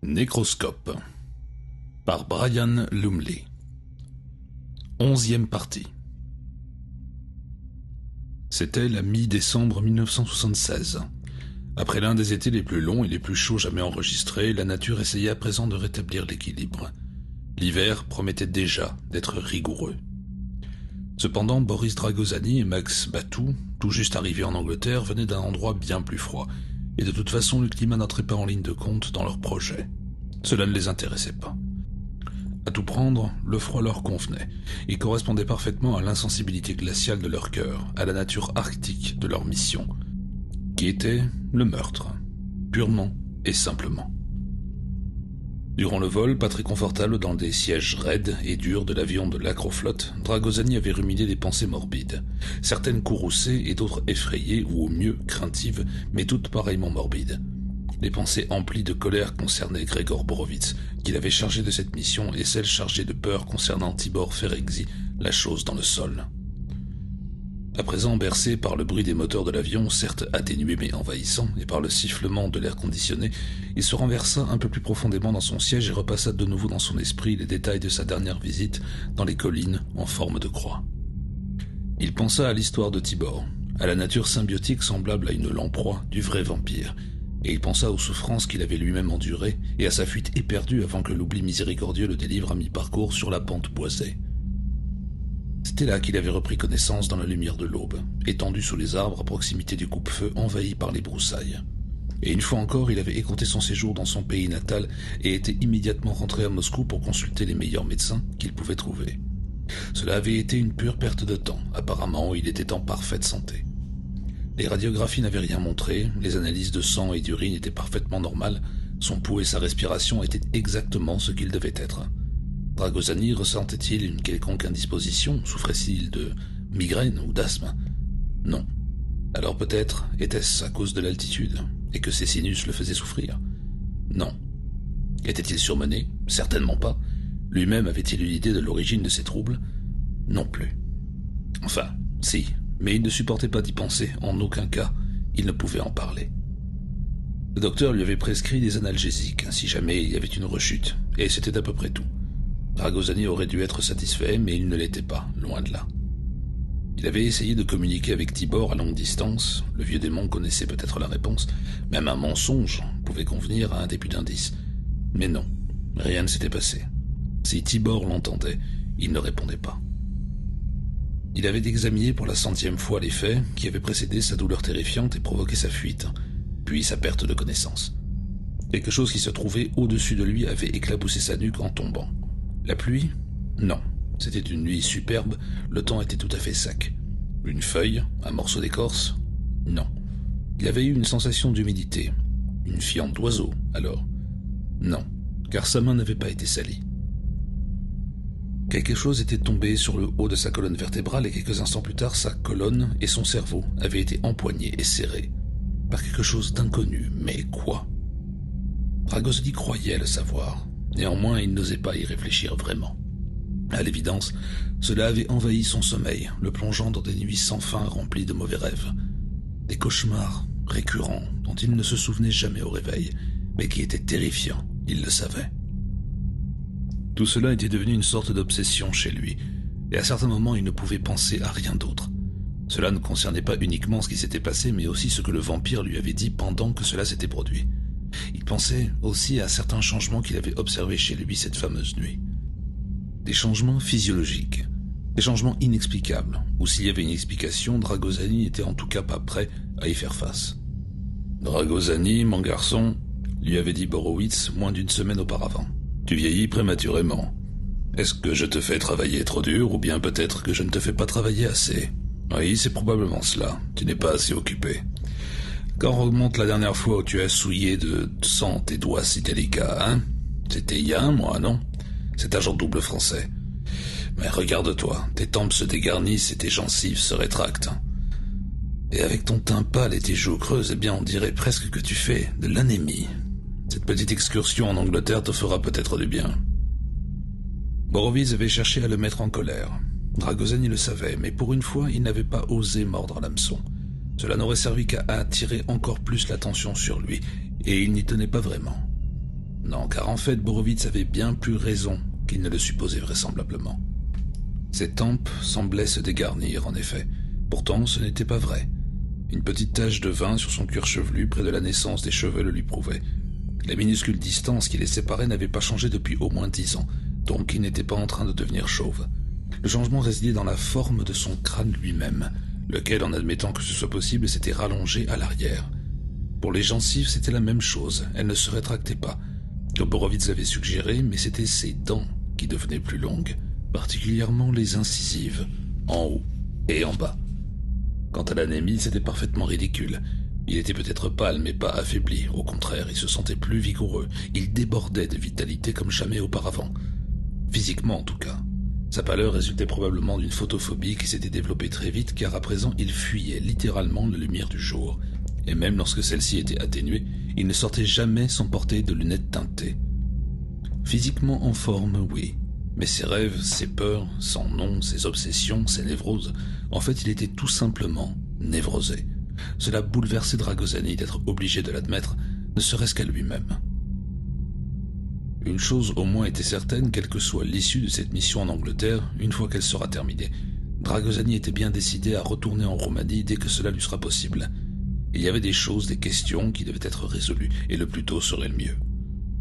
Nécroscope par Brian Lumley. 11e partie. C'était la mi-décembre 1976. Après l'un des étés les plus longs et les plus chauds jamais enregistrés, la nature essayait à présent de rétablir l'équilibre. L'hiver promettait déjà d'être rigoureux. Cependant, Boris Dragosani et Max Batou, tout juste arrivés en Angleterre, venaient d'un endroit bien plus froid, et de toute façon le climat n'entrait pas en ligne de compte dans leurs projets. Cela ne les intéressait pas. À tout prendre, le froid leur convenait, et correspondait parfaitement à l'insensibilité glaciale de leur cœur, à la nature arctique de leur mission, qui était le meurtre, purement et simplement. Durant le vol, pas très confortable dans des sièges raides et durs de l'avion de l'Acroflotte, Dragosani avait ruminé des pensées morbides, certaines courroucées et d'autres effrayées ou au mieux craintives, mais toutes pareillement morbides. Les pensées emplies de colère concernaient Grégor Borovitz, qu'il avait chargé de cette mission, et celles chargées de peur concernant Tibor Ferexzi, la chose dans le sol. À présent bercé par le bruit des moteurs de l'avion, certes atténué mais envahissant, et par le sifflement de l'air conditionné, il se renversa un peu plus profondément dans son siège et repassa de nouveau dans son esprit les détails de sa dernière visite dans les collines en forme de croix. Il pensa à l'histoire de Tibor, à la nature symbiotique semblable à une lamproie du vrai vampire, et il pensa aux souffrances qu'il avait lui-même endurées et à sa fuite éperdue avant que l'oubli miséricordieux le délivre à mi-parcours sur la pente boisée. C'était là qu'il avait repris connaissance dans la lumière de l'aube, étendu sous les arbres à proximité du coupe-feu envahi par les broussailles. Et une fois encore, il avait écourté son séjour dans son pays natal et était immédiatement rentré à Moscou pour consulter les meilleurs médecins qu'il pouvait trouver. Cela avait été une pure perte de temps. Apparemment, il était en parfaite santé. Les radiographies n'avaient rien montré, les analyses de sang et d'urine étaient parfaitement normales, son pouls et sa respiration étaient exactement ce qu'ils devaient être. Dragosani ressentait-il une quelconque indisposition? Souffrait-il de migraine ou d'asthme? Non. Alors peut-être était-ce à cause de l'altitude, et que ses sinus le faisaient souffrir? Non. Était-il surmené? Certainement pas. Lui-même avait-il eu l'idée de l'origine de ces troubles? Non plus. Enfin, si, mais il ne supportait pas d'y penser, en aucun cas, il ne pouvait en parler. Le docteur lui avait prescrit des analgésiques, si jamais il y avait une rechute, et c'était à peu près tout. Dragosani aurait dû être satisfait, mais il ne l'était pas, loin de là. Il avait essayé de communiquer avec Tibor à longue distance, le vieux démon connaissait peut-être la réponse, même un mensonge pouvait convenir à un début d'indice. Mais non, rien ne s'était passé. Si Tibor l'entendait, il ne répondait pas. Il avait examiné pour la 100e fois les faits qui avaient précédé sa douleur terrifiante et provoqué sa fuite, puis sa perte de connaissance. Quelque chose qui se trouvait au-dessus de lui avait éclaboussé sa nuque en tombant. La pluie? Non. C'était une nuit superbe, le temps était tout à fait sec. Une feuille? Un morceau d'écorce? Non. Il avait eu une sensation d'humidité. Une fiente d'oiseau, alors? Non, car sa main n'avait pas été salie. Quelque chose était tombé sur le haut de sa colonne vertébrale et quelques instants plus tard, sa colonne et son cerveau avaient été empoignés et serrés par quelque chose d'inconnu, mais quoi? Dragosani croyait le savoir. Néanmoins, il n'osait pas y réfléchir vraiment. À l'évidence, cela avait envahi son sommeil, le plongeant dans des nuits sans fin remplies de mauvais rêves. Des cauchemars récurrents dont il ne se souvenait jamais au réveil, mais qui étaient terrifiants, il le savait. Tout cela était devenu une sorte d'obsession chez lui, et à certains moments il ne pouvait penser à rien d'autre. Cela ne concernait pas uniquement ce qui s'était passé, mais aussi ce que le vampire lui avait dit pendant que cela s'était produit. Il pensait aussi à certains changements qu'il avait observés chez lui cette fameuse nuit. Des changements physiologiques, des changements inexplicables, ou s'il y avait une explication, Dragosani n'était en tout cas pas prêt à y faire face. « Dragosani, mon garçon, » lui avait dit Borowitz moins d'une semaine auparavant, « tu vieillis prématurément. Est-ce que je te fais travailler trop dur, ou bien peut-être que je ne te fais pas travailler assez? Oui, c'est probablement cela, tu n'es pas assez occupé. » Quand remonte la dernière fois où tu as souillé de sang tes doigts si délicats, hein? C'était il y a un mois, non? Cet agent double français. Mais regarde-toi, tes tempes se dégarnissent et tes gencives se rétractent. Et avec ton teint pâle et tes joues creuses, eh bien on dirait presque que tu fais de l'anémie. Cette petite excursion en Angleterre te fera peut-être du bien. Borovitz avait cherché à le mettre en colère. Dragosani le savait, mais pour une fois, il n'avait pas osé mordre l'hameçon. Cela n'aurait servi qu'à attirer encore plus l'attention sur lui, et il n'y tenait pas vraiment. Non, car en fait, Borowitz avait bien plus raison qu'il ne le supposait vraisemblablement. Ses tempes semblaient se dégarnir, en effet. Pourtant, ce n'était pas vrai. Une petite tache de vin sur son cuir chevelu près de la naissance des cheveux le lui prouvait. La minuscule distance qui les séparait n'avait pas changé depuis au moins 10 ans, donc il n'était pas en train de devenir chauve. Le changement résidait dans la forme de son crâne lui-même, lequel, en admettant que ce soit possible, s'était rallongé à l'arrière. Pour les gencives, c'était la même chose, elles ne se rétractaient pas, comme Borowitz l'avait suggéré, mais c'étaient ses dents qui devenaient plus longues, particulièrement les incisives, en haut et en bas. Quant à l'anémie, c'était parfaitement ridicule. Il était peut-être pâle, mais pas affaibli. Au contraire, il se sentait plus vigoureux. Il débordait de vitalité comme jamais auparavant. Physiquement, en tout cas. Sa pâleur résultait probablement d'une photophobie qui s'était développée très vite, car à présent, il fuyait littéralement la lumière du jour. Et même lorsque celle-ci était atténuée, il ne sortait jamais sans porter de lunettes teintées. Physiquement en forme, oui. Mais ses rêves, ses peurs, son nom, ses obsessions, ses névroses, en fait, il était tout simplement névrosé. Cela bouleversait Dragosani d'être obligé de l'admettre, ne serait-ce qu'à lui-même. Une chose au moins était certaine, quelle que soit l'issue de cette mission en Angleterre, une fois qu'elle sera terminée. Dragosani était bien décidé à retourner en Roumanie dès que cela lui sera possible. Il y avait des choses, des questions qui devaient être résolues, et le plus tôt serait le mieux.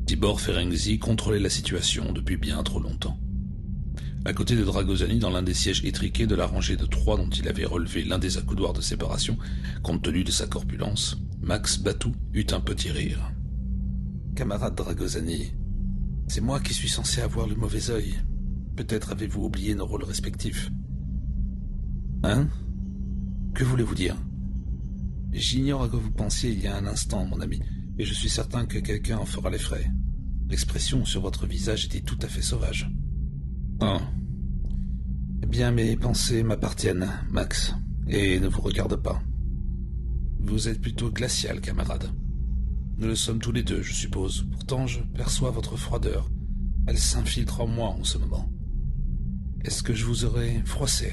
Tibor Ferenczi contrôlait la situation depuis bien trop longtemps. À côté de Dragosani, dans l'un des sièges étriqués de la rangée de 3 dont il avait relevé l'un des accoudoirs de séparation, compte tenu de sa corpulence, Max Batou eut un petit rire. « Camarade Dragosani, c'est moi qui suis censé avoir le mauvais œil. Peut-être avez-vous oublié nos rôles respectifs. »« Hein ? Que voulez-vous dire ? » ?»« J'ignore à quoi vous pensiez il y a un instant, mon ami, et je suis certain que quelqu'un en fera les frais. L'expression sur votre visage était tout à fait sauvage. »« Oh. Eh bien, mes pensées m'appartiennent, Max, et ne vous regardent pas. Vous êtes plutôt glacial, camarade. Nous le sommes tous les deux, je suppose. Pourtant, je perçois votre froideur. Elle s'infiltre en moi en ce moment. Est-ce que je vous aurais froissé ?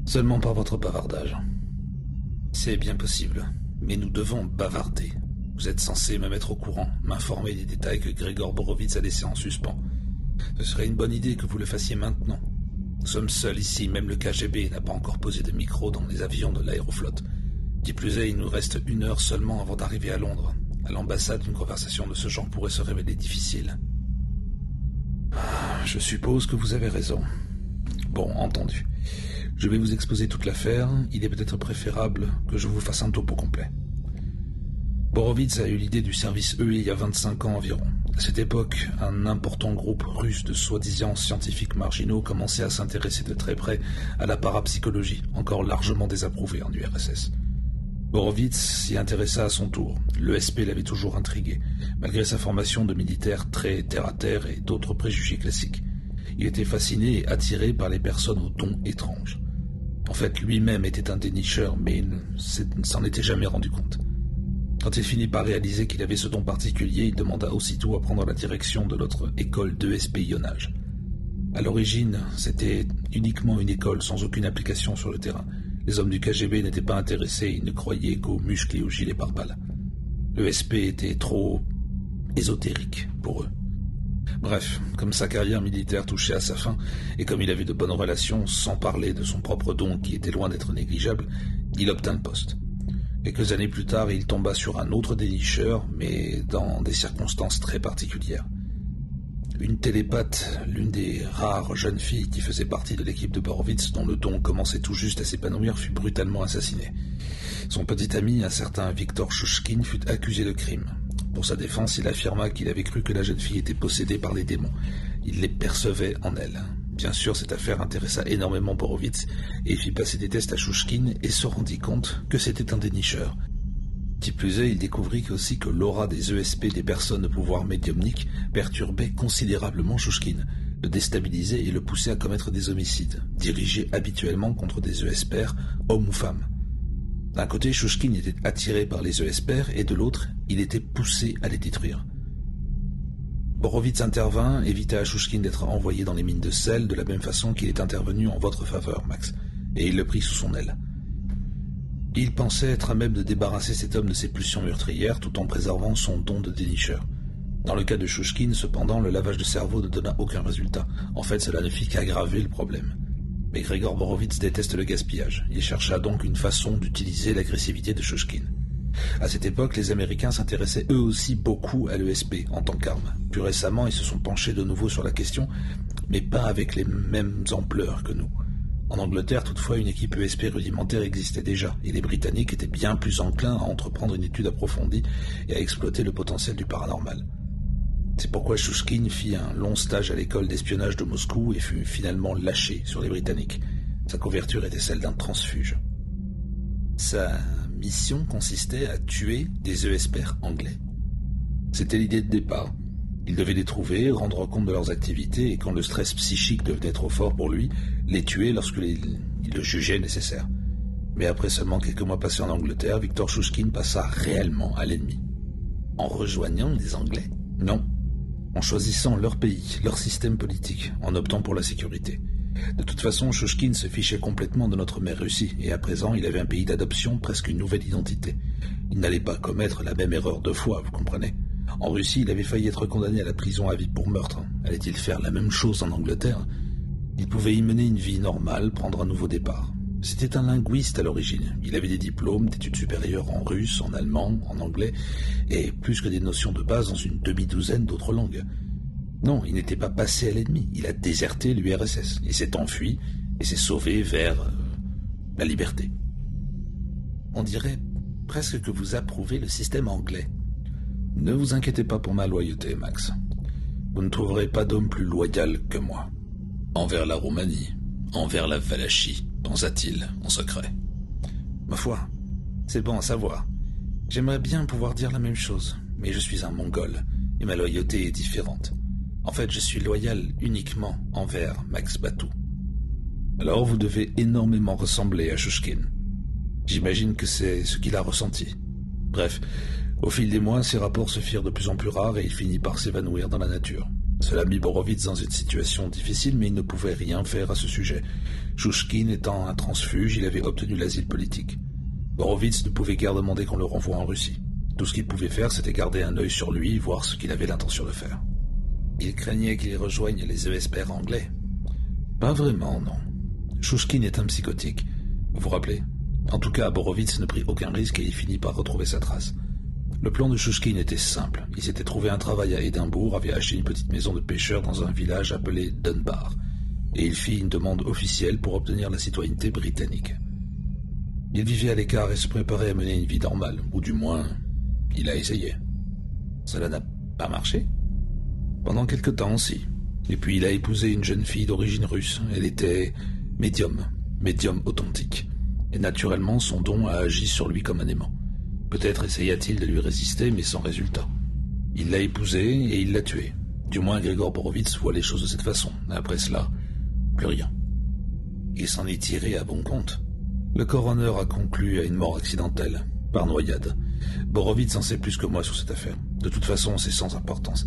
Seulement par votre bavardage. C'est bien possible, mais nous devons bavarder. Vous êtes censé me mettre au courant, m'informer des détails que Grégor Borowitz a laissés en suspens. Ce serait une bonne idée que vous le fassiez maintenant. Nous sommes seuls ici, même le KGB n'a pas encore posé de micro dans les avions de l'aéroflotte. Qui plus est, il nous reste 1 heure seulement avant d'arriver à Londres. À l'ambassade, une conversation de ce genre pourrait se révéler difficile. Je suppose que vous avez raison. Bon, entendu. Je vais vous exposer toute l'affaire. Il est peut-être préférable que je vous fasse un topo complet. Borowitz a eu l'idée du service E il y a 25 ans environ. À cette époque, un important groupe russe de soi-disant scientifiques marginaux commençait à s'intéresser de très près à la parapsychologie, encore largement désapprouvée en URSS. Borowitz s'y intéressa à son tour. L'ESP l'avait toujours intrigué, malgré sa formation de militaire très terre-à-terre et d'autres préjugés classiques. Il était fasciné et attiré par les personnes aux dons étranges. En fait, lui-même était un dénicheur, mais il ne s'en était jamais rendu compte. Quand il finit par réaliser qu'il avait ce don particulier, il demanda aussitôt à prendre la direction de notre école d'espionnage. À l'origine, c'était uniquement une école sans aucune application sur le terrain. Les hommes du KGB n'étaient pas intéressés, ils ne croyaient qu'aux muscles et aux gilets pare-balles. L'ESP était trop ésotérique pour eux. Bref, comme sa carrière militaire touchait à sa fin, et comme il avait de bonnes relations, sans parler de son propre don qui était loin d'être négligeable, il obtint le poste. Quelques années plus tard, il tomba sur un autre dénicheur, mais dans des circonstances très particulières. Une télépathe, l'une des rares jeunes filles qui faisait partie de l'équipe de Borowitz, dont le don commençait tout juste à s'épanouir, fut brutalement assassiné. Son petit ami, un certain Viktor Chouchkine, fut accusé de crime. Pour sa défense, il affirma qu'il avait cru que la jeune fille était possédée par des démons. Il les percevait en elle. Bien sûr, cette affaire intéressa énormément Borowitz, et il fit passer des tests à Chouchkine et se rendit compte que c'était un dénicheur. Qui plus est, il découvrit aussi que l'aura des ESP des personnes de pouvoir médiumnique perturbait considérablement Chouchkine, le déstabilisait et le poussait à commettre des homicides, dirigés habituellement contre des ESPR, hommes ou femmes. D'un côté, Chouchkine était attiré par les ESPR et de l'autre, il était poussé à les détruire. Borowitz intervint, évita à Chouchkine d'être envoyé dans les mines de sel de la même façon qu'il est intervenu en votre faveur, Max, et il le prit sous son aile. Il pensait être à même de débarrasser cet homme de ses pulsions meurtrières tout en préservant son don de dénicheur. Dans le cas de Shushkin, cependant, le lavage de cerveau ne donna aucun résultat. En fait, cela ne fit qu'aggraver le problème. Mais Grégor Borovitz déteste le gaspillage. Il chercha donc une façon d'utiliser l'agressivité de Shushkin. À cette époque, les Américains s'intéressaient eux aussi beaucoup à l'ESP en tant qu'arme. Plus récemment, ils se sont penchés de nouveau sur la question, mais pas avec les mêmes ampleurs que nous. En Angleterre, toutefois, une équipe ESP rudimentaire existait déjà, et les Britanniques étaient bien plus enclins à entreprendre une étude approfondie et à exploiter le potentiel du paranormal. C'est pourquoi Shushkin fit un long stage à l'école d'espionnage de Moscou et fut finalement lâché sur les Britanniques. Sa couverture était celle d'un transfuge. Sa mission consistait à tuer des ESPR anglais. C'était l'idée de départ. Il devait les trouver, rendre compte de leurs activités et quand le stress psychique devenait trop fort pour lui, les tuer lorsque il le jugeait nécessaire. Mais après seulement quelques mois passés en Angleterre, Victor Shushkin passa réellement à l'ennemi. En rejoignant les Anglais? Non. En choisissant leur pays, leur système politique, en optant pour la sécurité. De toute façon, Shushkin se fichait complètement de notre mère Russie, et à présent, il avait un pays d'adoption, presque une nouvelle identité. Il n'allait pas commettre la même erreur 2 fois, vous comprenez? En Russie, il avait failli être condamné à la prison à vie pour meurtre. Allait-il faire la même chose en Angleterre? Il pouvait y mener une vie normale, prendre un nouveau départ. C'était un linguiste à l'origine. Il avait des diplômes d'études supérieures en russe, en allemand, en anglais, et plus que des notions de base dans une demi-douzaine d'autres langues. Non, il n'était pas passé à l'ennemi. Il a déserté l'URSS. Il s'est enfui et s'est sauvé vers la liberté. On dirait presque que vous approuvez le système anglais. Ne vous inquiétez pas pour ma loyauté, Max. Vous ne trouverez pas d'homme plus loyal que moi. Envers la Roumanie, envers la Valachie, pensa-t-il en secret. Ma foi, c'est bon à savoir. J'aimerais bien pouvoir dire la même chose, mais je suis un Mongol, et ma loyauté est différente. En fait, je suis loyal uniquement envers Max Batou. Alors vous devez énormément ressembler à Shushkin. J'imagine que c'est ce qu'il a ressenti. Bref, au fil des mois, ses rapports se firent de plus en plus rares et il finit par s'évanouir dans la nature. Cela mit Borovitz dans une situation difficile, mais il ne pouvait rien faire à ce sujet. Shushkin étant un transfuge, il avait obtenu l'asile politique. Borovitz ne pouvait guère demander qu'on le renvoie en Russie. Tout ce qu'il pouvait faire, c'était garder un œil sur lui, voir ce qu'il avait l'intention de faire. Il craignait qu'il rejoigne les ESPR anglais. Pas vraiment, non. Shushkin est un psychotique. Vous vous rappelez? En tout cas, Borovitz ne prit aucun risque et il finit par retrouver sa trace. Le plan de Shushkin était simple. Il s'était trouvé un travail à Édimbourg, avait acheté une petite maison de pêcheur dans un village appelé Dunbar, et il fit une demande officielle pour obtenir la citoyenneté britannique. Il vivait à l'écart et se préparait à mener une vie normale, ou du moins, il a essayé. Cela n'a pas marché? Pendant quelque temps, si. Et puis il a épousé une jeune fille d'origine russe. Elle était médium authentique. Et naturellement, son don a agi sur lui comme un aimant. Peut-être essaya-t-il de lui résister, mais sans résultat. Il l'a épousée et il l'a tuée. Du moins, Grégor Borovitz voit les choses de cette façon. Après cela, plus rien. Il s'en est tiré à bon compte. Le coroner a conclu à une mort accidentelle, par noyade. Borovitz en sait plus que moi sur cette affaire. De toute façon, c'est sans importance.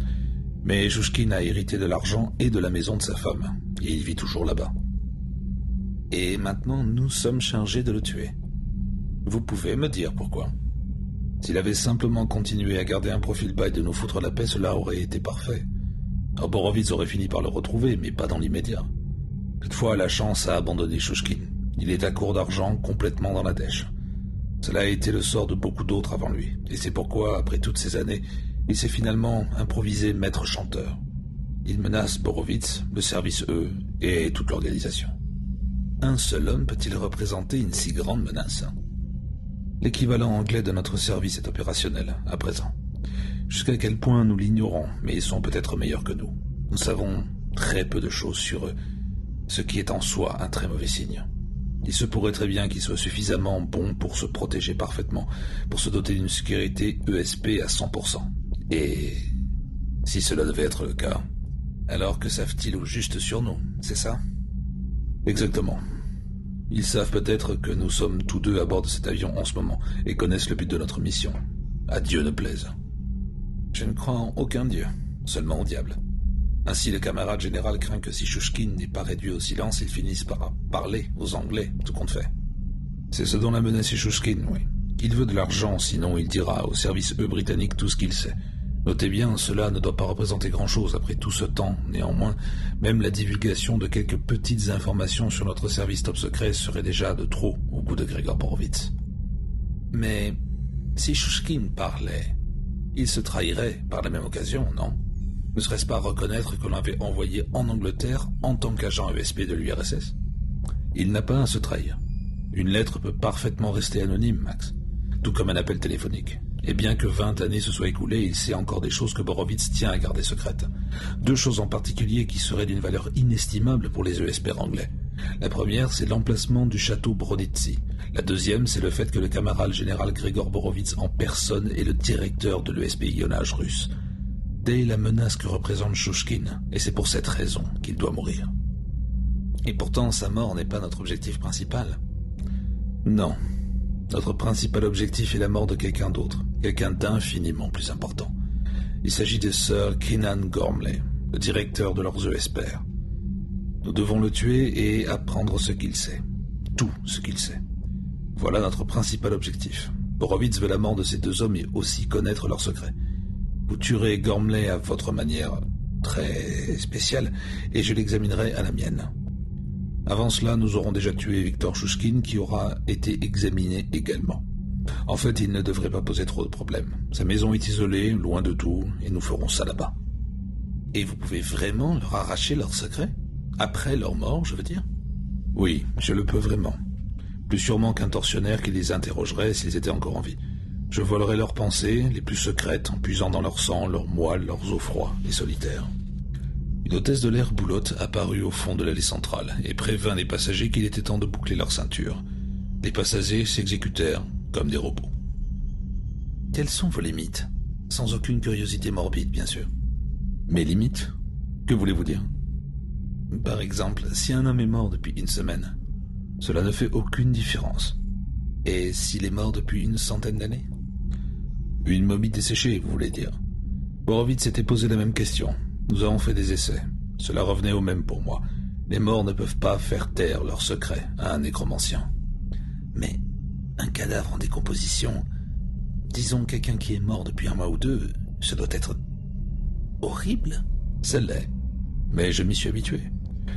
Mais Shushkin a hérité de l'argent et de la maison de sa femme, et il vit toujours là-bas. Et maintenant, nous sommes chargés de le tuer. Vous pouvez me dire pourquoi? S'il avait simplement continué à garder un profil bas et de nous foutre la paix, cela aurait été parfait. Borovitz aurait fini par le retrouver, mais pas dans l'immédiat. Toutefois, la chance a abandonné Shushkin. Il est à court d'argent, complètement dans la dèche. Cela a été le sort de beaucoup d'autres avant lui, et c'est pourquoi, après toutes ces années, il s'est finalement improvisé maître chanteur. Il menace Borovitz, le service E et toute l'organisation. Un seul homme peut-il représenter une si grande menace? L'équivalent anglais de notre service est opérationnel, à présent. Jusqu'à quel point nous l'ignorons, mais ils sont peut-être meilleurs que nous. Nous savons très peu de choses sur eux, ce qui est en soi un très mauvais signe. Il se pourrait très bien qu'ils soient suffisamment bons pour se protéger parfaitement, pour se doter d'une sécurité ESP à 100%. Et si cela devait être le cas, alors que savent-ils au juste sur nous, c'est ça? Exactement. Ils savent peut-être que nous sommes tous deux à bord de cet avion en ce moment et connaissent le but de notre mission. À Dieu ne plaise. Je ne crois en aucun dieu, seulement au diable. Ainsi, le camarade général craint que si Shushkin n'est pas réduit au silence, il finisse par parler aux Anglais, tout compte fait. C'est ce dont l'a menacé Shushkin, oui. Il veut de l'argent, sinon il dira au service britannique tout ce qu'il sait. Notez bien, cela ne doit pas représenter grand-chose après tout ce temps. Néanmoins, même la divulgation de quelques petites informations sur notre service top secret serait déjà de trop au goût de Grégor Borowitz. Mais si Shushkin parlait, il se trahirait par la même occasion, non? Ne serait-ce pas reconnaître qu'on l'avait envoyé en Angleterre en tant qu'agent ESP de l'URSS? Il n'a pas à se trahir. Une lettre peut parfaitement rester anonyme, Max, tout comme un appel téléphonique. Et bien que 20 années se soient écoulées, il sait encore des choses que Borowitz tient à garder secrètes. 2 choses en particulier qui seraient d'une valeur inestimable pour les ESP anglais. La première, c'est l'emplacement du château Broditzy. La deuxième, c'est le fait que le camarade général Grégor Borowitz en personne est le directeur de l'espionnage russe. Dès la menace que représente Shushkin, et c'est pour cette raison qu'il doit mourir. Et pourtant, sa mort n'est pas notre objectif principal. Non. Notre principal objectif est la mort de quelqu'un d'autre, quelqu'un d'infiniment plus important. Il s'agit de Sir Keenan Gormley, le directeur de leurs ESP. Nous devons le tuer et apprendre ce qu'il sait. Tout ce qu'il sait. Voilà notre principal objectif. Borowitz veut la mort de ces 2 hommes et aussi connaître leurs secrets. Vous tuerez Gormley à votre manière très spéciale et je l'examinerai à la mienne. Avant cela, nous aurons déjà tué Victor Shushkin qui aura été examiné également. En fait, il ne devrait pas poser trop de problèmes. Sa maison est isolée, loin de tout, et nous ferons ça là-bas. Et vous pouvez vraiment leur arracher leurs secrets? Après leur mort, je veux dire? Oui, je le peux vraiment. Plus sûrement qu'un tortionnaire qui les interrogerait s'ils étaient encore en vie. Je volerai leurs pensées, les plus secrètes, en puisant dans leur sang, leurs moelle, leurs os froids et solitaires. Une hôtesse de l'air boulotte apparut au fond de l'allée centrale et prévint les passagers qu'il était temps de boucler leur ceinture. Les passagers s'exécutèrent comme des robots. Quelles sont vos limites? Sans aucune curiosité morbide, bien sûr. Mes limites? Que voulez-vous dire? Par exemple, si un homme est mort depuis 1 semaine, cela ne fait aucune différence. Et s'il est mort depuis 100 d'années? Une momie desséchée, vous voulez dire? Borowitz s'était posé la même question. Nous avons fait des essais. Cela revenait au même pour moi. Les morts ne peuvent pas faire taire leurs secrets à un nécromancien. Mais un cadavre en décomposition, disons quelqu'un qui est mort depuis 1 mois ou 2, ça doit être horrible. Ça l'est. Mais je m'y suis habitué.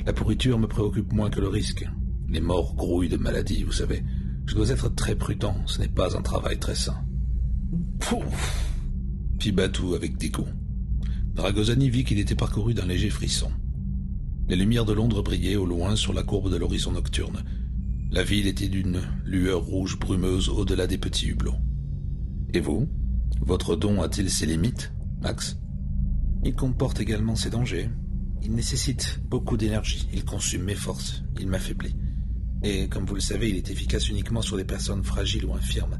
La pourriture me préoccupe moins que le risque. Les morts grouillent de maladies, vous savez. Je dois être très prudent, ce n'est pas un travail très sain. Pouf! Fit Batou avec dégoût. Ragozani vit qu'il était parcouru d'un léger frisson. Les lumières de Londres brillaient au loin sur la courbe de l'horizon nocturne. La ville était d'une lueur rouge brumeuse au-delà des petits hublots. Et vous? Votre don a-t-il ses limites, Max? Il comporte également ses dangers. Il nécessite beaucoup d'énergie, il consume mes forces, il m'affaiblit. Et comme vous le savez, il est efficace uniquement sur des personnes fragiles ou infirmes.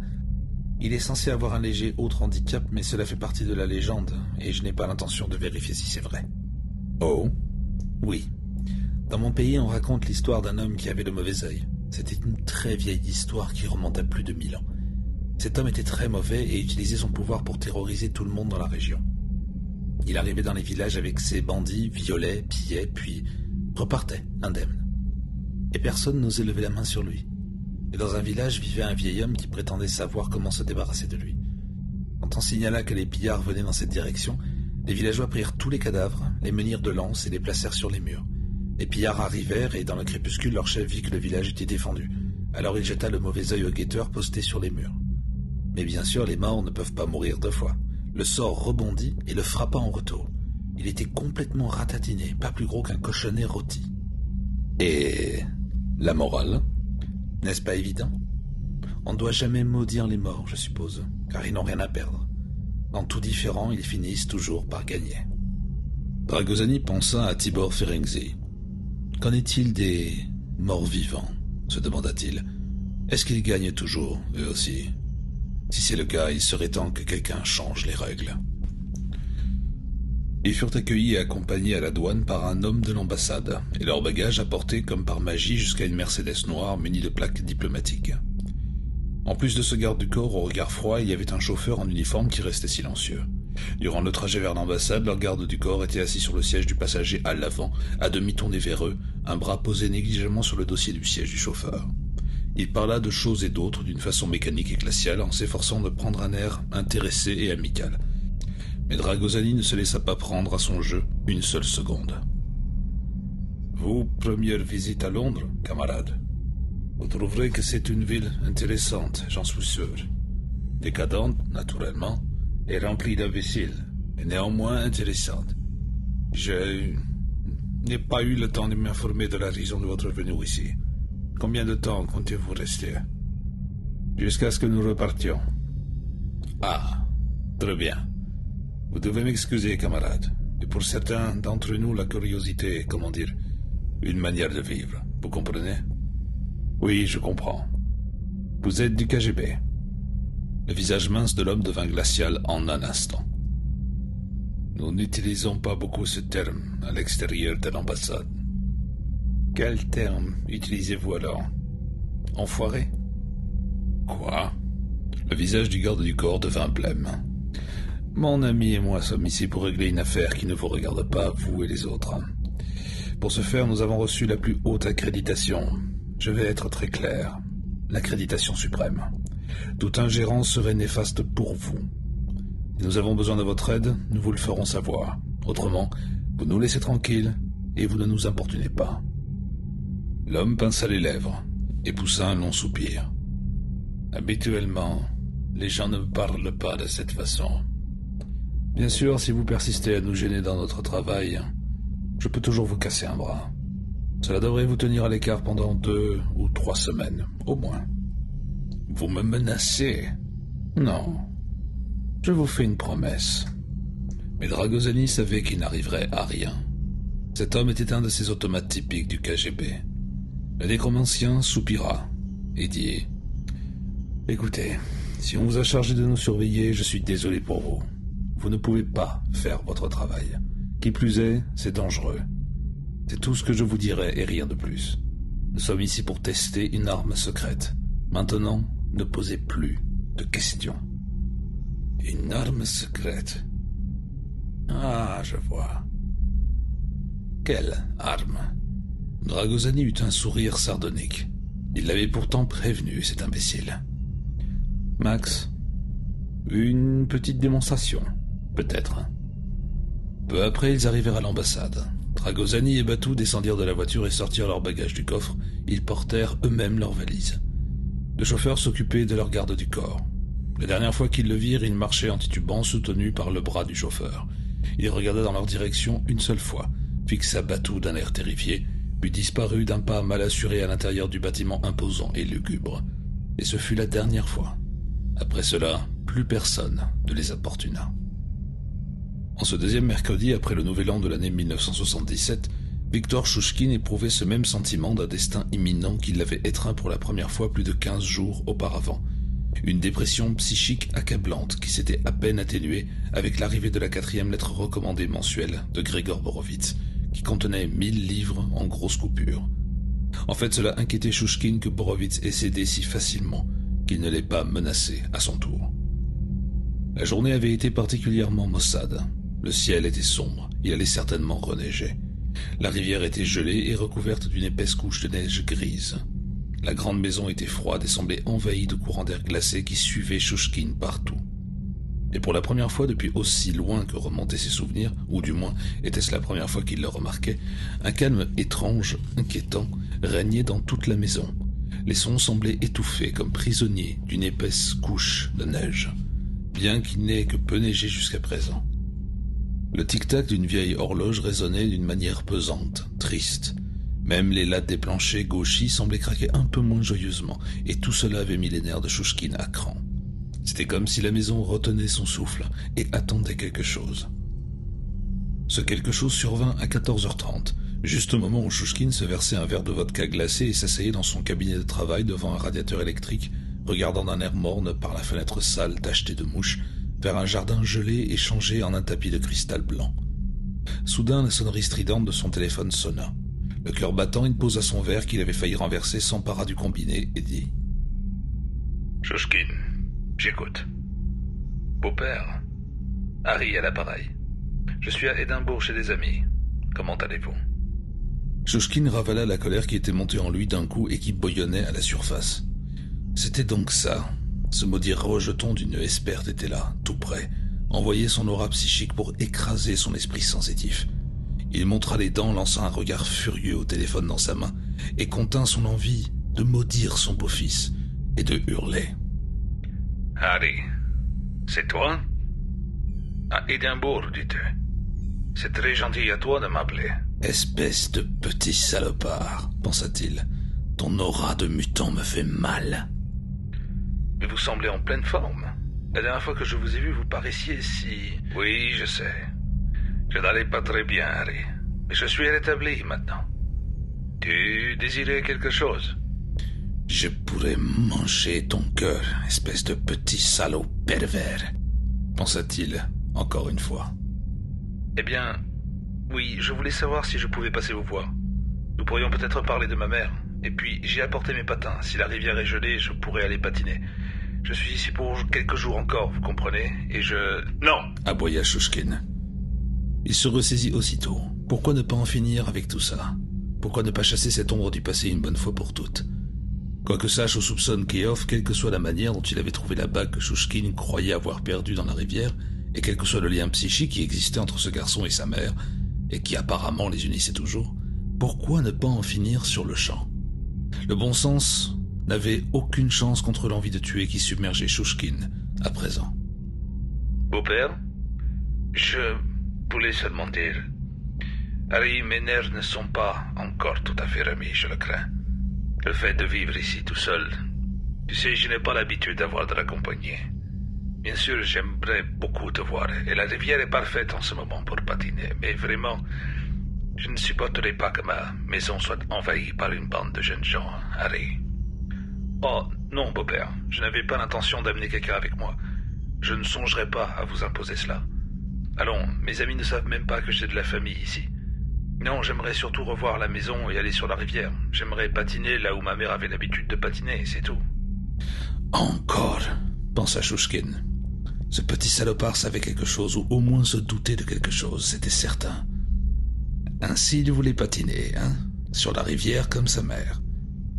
Il est censé avoir un léger autre handicap, mais cela fait partie de la légende, et je n'ai pas l'intention de vérifier si c'est vrai. Oh? Oui. Dans mon pays, on raconte l'histoire d'un homme qui avait le mauvais œil. C'était une très vieille histoire qui remonte à plus de 1000 ans. Cet homme était très mauvais et utilisait son pouvoir pour terroriser tout le monde dans la région. Il arrivait dans les villages avec ses bandits, violait, pillait, puis repartait, indemne. Et personne n'osait lever la main sur lui. Et dans un village vivait un vieil homme qui prétendait savoir comment se débarrasser de lui. Quand on signala que les pillards venaient dans cette direction, les villageois prirent tous les cadavres, les menirent de lances et les placèrent sur les murs. Les pillards arrivèrent et dans le crépuscule, leur chef vit que le village était défendu. Alors il jeta le mauvais œil au guetteur posté sur les murs. Mais bien sûr, les morts ne peuvent pas mourir 2 fois. Le sort rebondit et le frappa en retour. Il était complètement ratatiné, pas plus gros qu'un cochonnet rôti. Et la morale? N'est-ce pas évident? On ne doit jamais maudire les morts, je suppose, car ils n'ont rien à perdre. Dans tout différent, ils finissent toujours par gagner. Ragozani pensa à Tibor Ferenczi. Qu'en est-il des morts vivants? Se demanda-t-il. Est-ce qu'ils gagnent toujours, eux aussi? Si c'est le cas, il serait temps que quelqu'un change les règles. Ils furent accueillis et accompagnés à la douane par un homme de l'ambassade, et leurs bagages apportés comme par magie jusqu'à une Mercedes noire munie de plaques diplomatiques. En plus de ce garde du corps au regard froid, il y avait un chauffeur en uniforme qui restait silencieux. Durant le trajet vers l'ambassade, leur garde du corps était assis sur le siège du passager à l'avant, à demi tourné vers eux, un bras posé négligemment sur le dossier du siège du chauffeur. Il parla de choses et d'autres d'une façon mécanique et glaciale en s'efforçant de prendre un air intéressé et amical. Mais Dragosani ne se laissa pas prendre à son jeu une seule seconde. Vous, première visite à Londres, camarade. Vous trouverez que c'est une ville intéressante, j'en suis sûr. Décadente, naturellement, et remplie d'imbéciles, mais néanmoins intéressante. Je n'ai pas eu le temps de m'informer de la raison de votre venue ici. Combien de temps comptez-vous rester? Jusqu'à ce que nous repartions. Ah, très bien. Vous devez m'excuser, camarade. Et pour certains d'entre nous, la curiosité est, comment dire, une manière de vivre. Vous comprenez? Oui, je comprends. Vous êtes du KGB. Le visage mince de l'homme devint glacial en un instant. Nous n'utilisons pas beaucoup ce terme à l'extérieur de l'ambassade. Quel terme utilisez-vous alors? Enfoiré? Quoi? Le visage du garde du corps devint blême. Mon ami et moi sommes ici pour régler une affaire qui ne vous regarde pas, vous et les autres. Pour ce faire, nous avons reçu la plus haute accréditation. Je vais être très clair. L'accréditation suprême. Toute ingérence serait néfaste pour vous. Si nous avons besoin de votre aide, nous vous le ferons savoir. Autrement, vous nous laissez tranquilles et vous ne nous importunez pas. L'homme pinça les lèvres et poussa un long soupir. Habituellement, les gens ne parlent pas de cette façon. Bien sûr, si vous persistez à nous gêner dans notre travail, je peux toujours vous casser un bras. Cela devrait vous tenir à l'écart pendant 2 ou 3 semaines, au moins. Vous me menacez? Non. Je vous fais une promesse. Mais Dragosani savait qu'il n'arriverait à rien. Cet homme était un de ces automates typiques du KGB. Le nécromancien soupira et dit « Écoutez, si on vous a chargé de nous surveiller, je suis désolé pour vous. Vous ne pouvez pas faire votre travail. Qui plus est, c'est dangereux. C'est tout ce que je vous dirai et rien de plus. Nous sommes ici pour tester une arme secrète. Maintenant, ne posez plus de questions. » Une arme secrète? Ah, je vois. Quelle arme? Dragosani eut un sourire sardonique. Il l'avait pourtant prévenu, cet imbécile. Max, une petite démonstration, peut-être. Peu après, ils arrivèrent à l'ambassade. Dragosani et Batou descendirent de la voiture et sortirent leurs bagages du coffre. Ils portèrent eux-mêmes leurs valises. Le chauffeur s'occupait de leur garde du corps. La dernière fois qu'ils le virent, il marchait en titubant, soutenu par le bras du chauffeur. Il regarda dans leur direction une seule fois, fixa Batou d'un air terrifié, puis disparut d'un pas mal assuré à l'intérieur du bâtiment imposant et lugubre. Et ce fut la dernière fois. Après cela, plus personne ne les importuna. En ce deuxième mercredi, après le nouvel an de l'année 1977, Victor Chouchkine éprouvait ce même sentiment d'un destin imminent qui l'avait étreint pour la première fois plus de 15 jours auparavant. Une dépression psychique accablante qui s'était à peine atténuée avec l'arrivée de la 4e lettre recommandée mensuelle de Grégor Borovitz, qui contenait 1000 livres en grosses coupures. En fait, cela inquiétait Chouchkine que Borovitz ait cédé si facilement qu'il ne l'ait pas menacé à son tour. La journée avait été particulièrement maussade. Le ciel était sombre, il allait certainement reneiger. La rivière était gelée et recouverte d'une épaisse couche de neige grise. La grande maison était froide et semblait envahie de courants d'air glacés qui suivaient Chouchkine partout. Et pour la première fois depuis aussi loin que remontaient ses souvenirs, ou du moins était-ce la première fois qu'il le remarquait, un calme étrange, inquiétant, régnait dans toute la maison. Les sons semblaient étouffés comme prisonniers d'une épaisse couche de neige, bien qu'il n'ait que peu neigé jusqu'à présent. Le tic-tac d'une vieille horloge résonnait d'une manière pesante, triste. Même les lattes des planchers gauchis semblaient craquer un peu moins joyeusement, et tout cela avait mis les nerfs de Chouchkine à cran. C'était comme si la maison retenait son souffle et attendait quelque chose. Ce quelque chose survint à 14h30, juste au moment où Chouchkine se versait un verre de vodka glacé et s'asseyait dans son cabinet de travail devant un radiateur électrique, regardant d'un air morne par la fenêtre sale tachetée de mouches, vers un jardin gelé et changé en un tapis de cristal blanc. Soudain, la sonnerie stridente de son téléphone sonna. Le cœur battant, il posa son verre qu'il avait failli renverser, s'empara du combiné et dit « Chouchkine, j'écoute. »« Beau-père, Harry à l'appareil. Je suis à Édimbourg chez des amis. Comment allez-vous » Chouchkine ravala la colère qui était montée en lui d'un coup et qui bouillonnait à la surface. C'était donc ça. Ce maudit rejeton d'une esperte était là, tout près, envoyait son aura psychique pour écraser son esprit sensitif. Il montra les dents, lança un regard furieux au téléphone dans sa main et contint son envie de maudire son beau-fils et de hurler. « Harry, c'est toi? À Édimbourg, dis-tu. C'est très gentil à toi de m'appeler. » « Espèce de petit salopard, pensa-t-il. Ton aura de mutant me fait mal. » « Mais vous semblez en pleine forme. La dernière fois que je vous ai vu, vous paraissiez si... » « Oui, je sais. Je n'allais pas très bien, Harry. Mais je suis rétabli maintenant. Tu désirais quelque chose? » « Je pourrais manger ton cœur, espèce de petit salaud pervers, pensa-t-il encore une fois. « Eh bien... oui, je voulais savoir si je pouvais passer vous voir. Nous pourrions peut-être parler de ma mère. Et puis, j'ai apporté mes patins. Si la rivière est gelée, je pourrais aller patiner. Je suis ici pour quelques jours encore, vous comprenez? Et je... » « Non !» aboya Shushkin. Il se ressaisit aussitôt. Pourquoi ne pas en finir avec tout ça? Pourquoi ne pas chasser cette ombre du passé une bonne fois pour toutes? Quoique sache ou soupçonne Keof, quelle que soit la manière dont il avait trouvé la bague que Shushkin croyait avoir perdue dans la rivière, et quel que soit le lien psychique qui existait entre ce garçon et sa mère, et qui apparemment les unissait toujours, pourquoi ne pas en finir sur le champ? Le bon sens n'avait aucune chance contre l'envie de tuer qui submergeait Shushkin à présent. « Beau-père, je voulais seulement dire... Harry, mes nerfs ne sont pas encore tout à fait remis, je le crains. Le fait de vivre ici tout seul... Tu sais, je n'ai pas l'habitude d'avoir de la compagnie. Bien sûr, j'aimerais beaucoup te voir, et la rivière est parfaite en ce moment pour patiner, mais vraiment, je ne supporterai pas que ma maison soit envahie par une bande de jeunes gens, Harry. »« Oh, non, beau-père, je n'avais pas l'intention d'amener quelqu'un avec moi. Je ne songerai pas à vous imposer cela. Allons, mes amis ne savent même pas que j'ai de la famille ici. Non, j'aimerais surtout revoir la maison et aller sur la rivière. J'aimerais patiner là où ma mère avait l'habitude de patiner, c'est tout. »« Encore, pensa Shushkin. Ce petit salopard savait quelque chose, ou au moins se doutait de quelque chose, c'était certain. Ainsi il voulait patiner, hein, sur la rivière comme sa mère.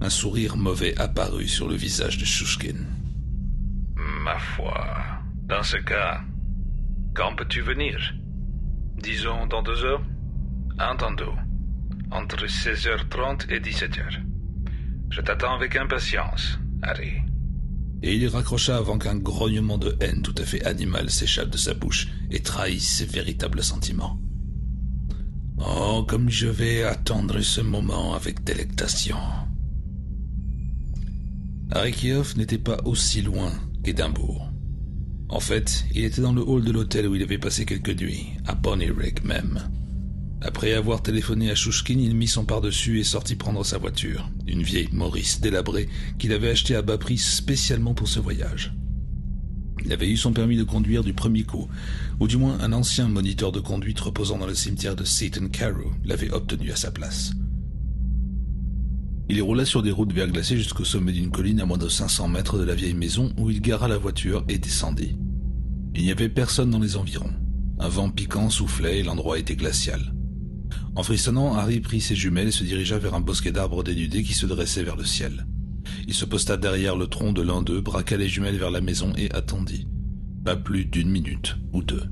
Un sourire mauvais apparut sur le visage de Shushkin. « Ma foi, dans ce cas, quand peux-tu venir? Disons dans 2 heures? Entendu. Entre 16h30 et 17h. Je t'attends avec impatience, Harry. » Et il raccrocha avant qu'un grognement de haine tout à fait animal s'échappe de sa bouche et trahisse ses véritables sentiments. Oh, comme je vais attendre ce moment avec délectation. Harry Keof n'était pas aussi loin qu'Édimbourg. En fait, il était dans le hall de l'hôtel où il avait passé quelques nuits, à Bonnyrigg même. Après avoir téléphoné à Shushkin, il mit son pardessus et sortit prendre sa voiture, une vieille Morris délabrée qu'il avait achetée à bas prix spécialement pour ce voyage. Il avait eu son permis de conduire du premier coup, ou du moins un ancien moniteur de conduite reposant dans le cimetière de Seaton Carew l'avait obtenu à sa place. Il roula sur des routes verglacées jusqu'au sommet d'une colline à moins de 500 mètres de la vieille maison où il gara la voiture et descendit. Il n'y avait personne dans les environs. Un vent piquant soufflait et l'endroit était glacial. En frissonnant, Harry prit ses jumelles et se dirigea vers un bosquet d'arbres dénudés qui se dressait vers le ciel. Il se posta derrière le tronc de l'un d'eux, braqua les jumelles vers la maison et attendit. Pas plus d'1 minute ou 2.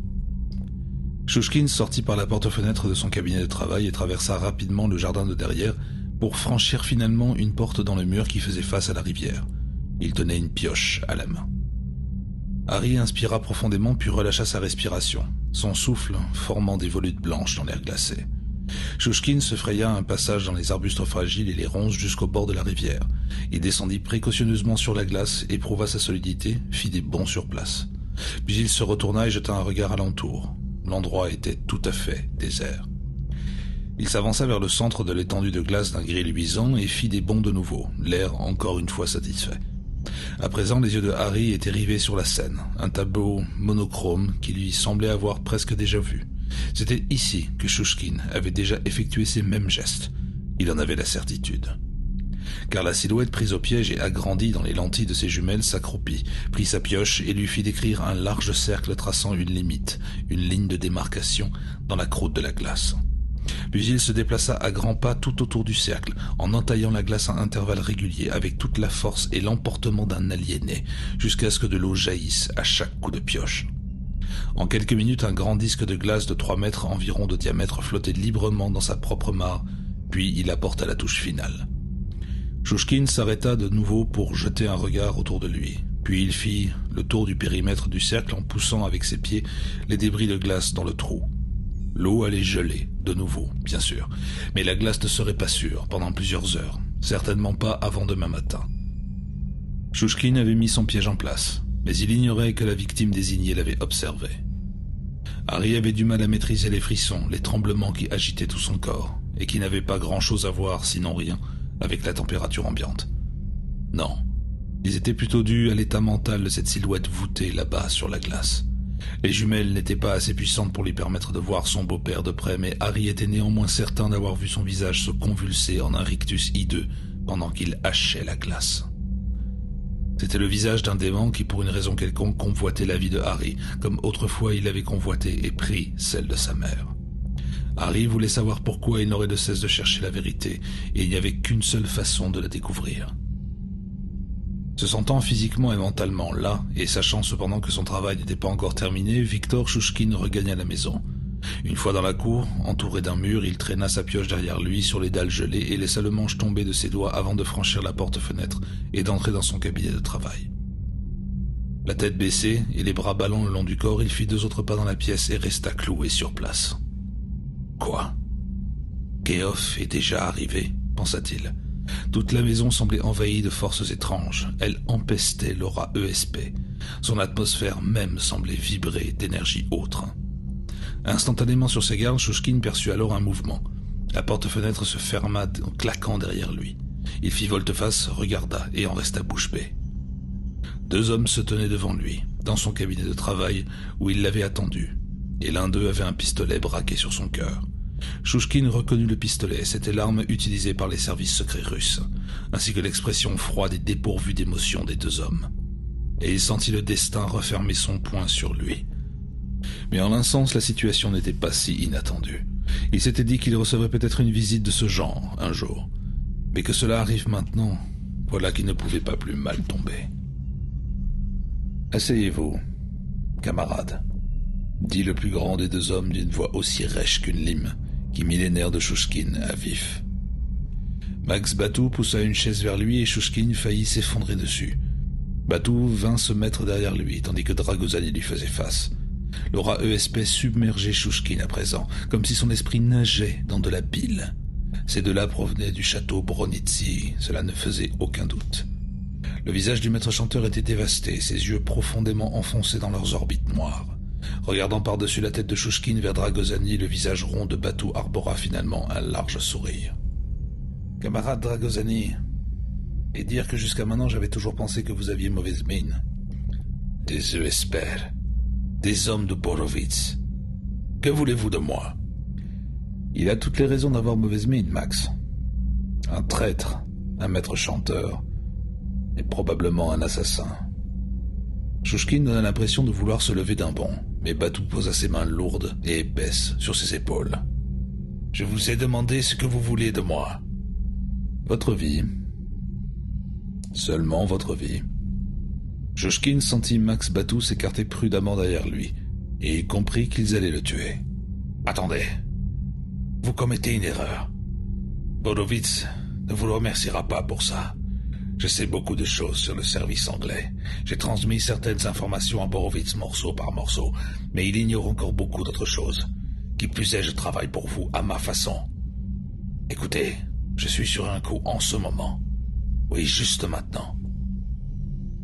Shushkin sortit par la porte-fenêtre de son cabinet de travail et traversa rapidement le jardin de derrière pour franchir finalement une porte dans le mur qui faisait face à la rivière. Il tenait une pioche à la main. Harry inspira profondément puis relâcha sa respiration, son souffle formant des volutes blanches dans l'air glacé. Shushkin se fraya un passage dans les arbustes fragiles et les ronces jusqu'au bord de la rivière. Il descendit précautionneusement sur la glace, éprouva sa solidité, fit des bonds sur place. Puis il se retourna et jeta un regard alentour. L'endroit était tout à fait désert. Il s'avança vers le centre de l'étendue de glace d'un gris luisant et fit des bonds de nouveau, l'air encore une fois satisfait. À présent, les yeux de Harry étaient rivés sur la scène, un tableau monochrome qui lui semblait avoir presque déjà vu. C'était ici que Shushkin avait déjà effectué ces mêmes gestes. Il en avait la certitude. Car la silhouette prise au piège et agrandie dans les lentilles de ses jumelles s'accroupit, prit sa pioche et lui fit décrire un large cercle traçant une limite, une ligne de démarcation dans la croûte de la glace. Puis il se déplaça à grands pas tout autour du cercle, en entaillant la glace à intervalles réguliers avec toute la force et l'emportement d'un aliéné, jusqu'à ce que de l'eau jaillisse à chaque coup de pioche. En quelques minutes, un grand disque de glace de 3 mètres environ de diamètre flottait librement dans sa propre mare, puis il apporta la touche finale. Chouchkine s'arrêta de nouveau pour jeter un regard autour de lui. Puis il fit le tour du périmètre du cercle en poussant avec ses pieds les débris de glace dans le trou. L'eau allait geler, de nouveau, bien sûr, mais la glace ne serait pas sûre pendant plusieurs heures, certainement pas avant demain matin. Chouchkine avait mis son piège en place, mais il ignorait que la victime désignée l'avait observé. Harry avait du mal à maîtriser les frissons, les tremblements qui agitaient tout son corps, et qui n'avaient pas grand-chose à voir, sinon rien, avec la température ambiante. Non, ils étaient plutôt dus à l'état mental de cette silhouette voûtée là-bas sur la glace. Les jumelles n'étaient pas assez puissantes pour lui permettre de voir son beau-père de près, mais Harry était néanmoins certain d'avoir vu son visage se convulser en un rictus hideux pendant qu'il hachait la glace. C'était le visage d'un démon qui, pour une raison quelconque, convoitait la vie de Harry, comme autrefois il avait convoité et pris celle de sa mère. Harry voulait savoir pourquoi il n'aurait de cesse de chercher la vérité, et il n'y avait qu'une seule façon de la découvrir. Se sentant physiquement et mentalement là, et sachant cependant que son travail n'était pas encore terminé, Victor Chouchkine regagna la maison. Une fois dans la cour, entouré d'un mur, il traîna sa pioche derrière lui sur les dalles gelées et laissa le manche tomber de ses doigts avant de franchir la porte-fenêtre et d'entrer dans son cabinet de travail. La tête baissée et les bras ballants le long du corps, il fit 2 autres pas dans la pièce et resta cloué sur place. Quoi ? Keof est déjà arrivé, pensa-t-il. Toute la maison semblait envahie de forces étranges. Elle empestait l'aura ESP. Son atmosphère même semblait vibrer d'énergie autre. Instantanément sur ses gardes, Chouchkine perçut alors un mouvement. La porte-fenêtre se ferma en claquant derrière lui. Il fit volte-face, regarda et en resta bouche bée. 2 hommes se tenaient devant lui, dans son cabinet de travail où il l'avait attendu, et l'un d'eux avait un pistolet braqué sur son cœur. Chouchkine reconnut le pistolet, c'était l'arme utilisée par les services secrets russes, ainsi que l'expression froide et dépourvue d'émotion des 2 hommes. Et il sentit le destin refermer son poing sur lui. Mais en un sens, la situation n'était pas si inattendue. Il s'était dit qu'il recevrait peut-être une visite de ce genre, un jour. Mais que cela arrive maintenant, voilà qu'il ne pouvait pas plus mal tomber. « Asseyez-vous, camarade », dit le plus grand des 2 hommes d'une voix aussi rêche qu'une lime, qui mit les nerfs de Chouchkine à vif. Max Batou poussa une chaise vers lui et Chouchkine faillit s'effondrer dessus. Batou vint se mettre derrière lui, tandis que Dragozani lui faisait face. L'aura ESP submergeait Chouchkine à présent, comme si son esprit nageait dans de la bile. Ces 2-là provenaient du château Bronitsi, cela ne faisait aucun doute. Le visage du maître chanteur était dévasté, ses yeux profondément enfoncés dans leurs orbites noires. Regardant par-dessus la tête de Chouchkine vers Dragozani, le visage rond de Batou arbora finalement un large sourire. « Camarade Dragozani, et dire que jusqu'à maintenant j'avais toujours pensé que vous aviez mauvaise mine. Des ESP, des hommes de Borovitz. Que voulez-vous de moi ?» Il a toutes les raisons d'avoir mauvaise mine, Max. Un traître, un maître chanteur, et probablement un assassin. Chouchkine donna l'impression de vouloir se lever d'un bond, mais Batou posa ses mains lourdes et épaisses sur ses épaules. « Je vous ai demandé ce que vous voulez de moi. »« Votre vie. Seulement votre vie. » Chouchkine sentit Max Batou s'écarter prudemment derrière lui, et il comprit qu'ils allaient le tuer. « Attendez. Vous commettez une erreur. Borovitz ne vous remerciera pas pour ça. Je sais beaucoup de choses sur le service anglais. J'ai transmis certaines informations à Borovitz morceau par morceau, mais il ignore encore beaucoup d'autres choses. Qui plus est, je travaille pour vous à ma façon. Écoutez, je suis sur un coup en ce moment. Oui, juste maintenant. »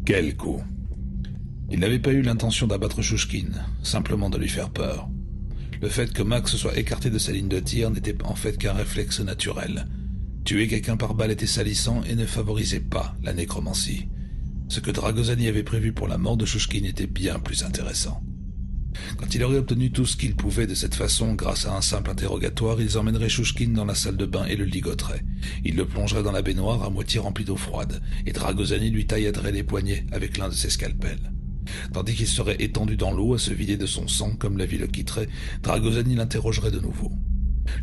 Quel coup? Il n'avait pas eu l'intention d'abattre Chouchkine, simplement de lui faire peur. Le fait que Max soit écarté de sa ligne de tir n'était en fait qu'un réflexe naturel. Tuer quelqu'un par balle était salissant et ne favorisait pas la nécromancie. Ce que Dragozani avait prévu pour la mort de Chouchkine était bien plus intéressant. Quand il aurait obtenu tout ce qu'il pouvait de cette façon, grâce à un simple interrogatoire, ils emmèneraient Chouchkine dans la salle de bain et le ligoteraient. Ils le plongeraient dans la baignoire à moitié remplie d'eau froide, et Dragozani lui tailladerait les poignets avec l'un de ses scalpels. Tandis qu'il serait étendu dans l'eau à se vider de son sang comme la vie le quitterait, Dragozani l'interrogerait de nouveau.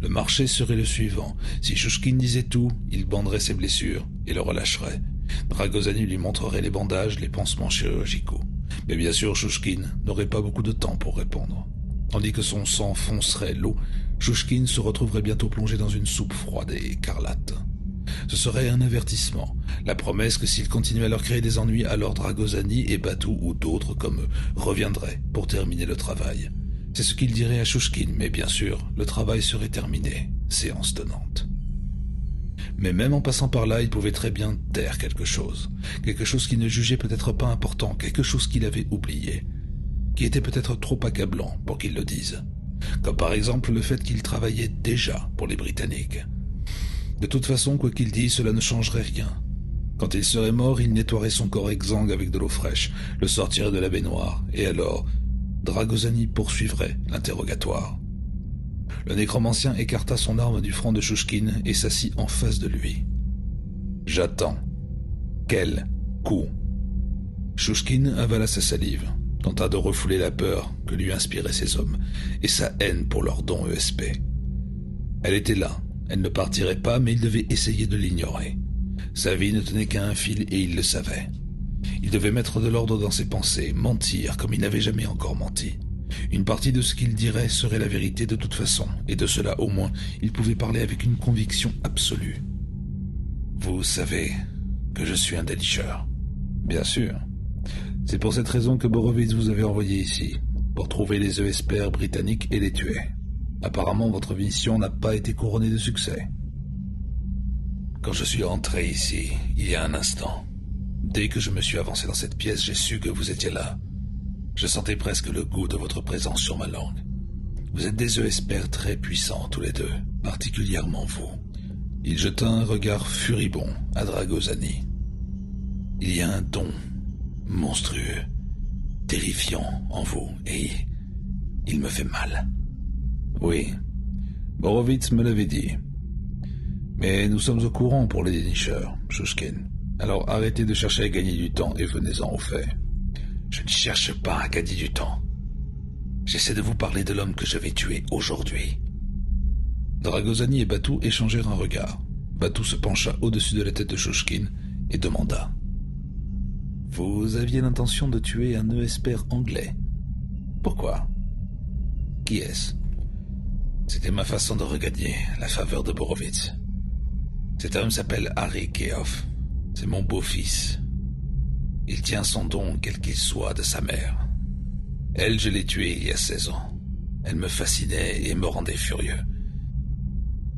Le marché serait le suivant. Si Chouchkine disait tout, il banderait ses blessures et le relâcherait. Dragosani lui montrerait les bandages, les pansements chirurgicaux. Mais bien sûr, Chouchkine n'aurait pas beaucoup de temps pour répondre. Tandis que son sang foncerait l'eau, Chouchkine se retrouverait bientôt plongé dans une soupe froide et écarlate. Ce serait un avertissement, la promesse que s'il continuait à leur créer des ennuis, alors Dragosani et Batou ou d'autres comme eux reviendraient pour terminer le travail. C'est ce qu'il dirait à Chouchkine, mais bien sûr, le travail serait terminé, séance tenante. Mais même en passant par là, il pouvait très bien taire quelque chose qu'il ne jugeait peut-être pas important, quelque chose qu'il avait oublié, qui était peut-être trop accablant pour qu'il le dise, comme par exemple le fait qu'il travaillait déjà pour les Britanniques. De toute façon, quoi qu'il dise, cela ne changerait rien. Quand il serait mort, il nettoierait son corps exsangue avec de l'eau fraîche, le sortirait de la baignoire, et alors Dragosani poursuivrait l'interrogatoire. Le nécromancien écarta son arme du front de Chouchkine et s'assit en face de lui. « J'attends. Quel coup ?» Chouchkine avala sa salive, tenta de refouler la peur que lui inspiraient ces hommes, et sa haine pour leur don ESP. Elle était là, elle ne partirait pas, mais il devait essayer de l'ignorer. Sa vie ne tenait qu'à un fil et il le savait. Il devait mettre de l'ordre dans ses pensées, mentir comme il n'avait jamais encore menti. Une partie de ce qu'il dirait serait la vérité de toute façon, et de cela au moins, il pouvait parler avec une conviction absolue. « Vous savez que je suis un délicheur. »« Bien sûr. C'est pour cette raison que Borowitz vous avait envoyé ici, pour trouver les ESPR britanniques et les tuer. Apparemment, votre mission n'a pas été couronnée de succès. » Quand je suis entré ici, il y a un instant, dès que je me suis avancé dans cette pièce, j'ai su que vous étiez là. Je sentais presque le goût de votre présence sur ma langue. Vous êtes des ESPR très puissants, tous les deux, particulièrement vous. Il jeta un regard furibond à Dragosani. Il y a un don monstrueux, terrifiant en vous, et il me fait mal. Oui, Borowitz me l'avait dit. Mais nous sommes au courant pour les dénicheurs, Chouchkine. Alors arrêtez de chercher à gagner du temps et venez-en au fait. Je ne cherche pas à gagner du temps. J'essaie de vous parler de l'homme que je vais tuer aujourd'hui. Dragosani et Batou échangèrent un regard. Batou se pencha au-dessus de la tête de Chouchkine et demanda. « Vous aviez l'intention de tuer un ESPR anglais. Pourquoi? Qui est-ce » C'était ma façon de regagner la faveur de Borowitz. Cet homme s'appelle Harry Keough. C'est mon beau-fils. Il tient son don, quel qu'il soit, de sa mère. Elle, je l'ai tuée il y a 16 ans. Elle me fascinait et me rendait furieux.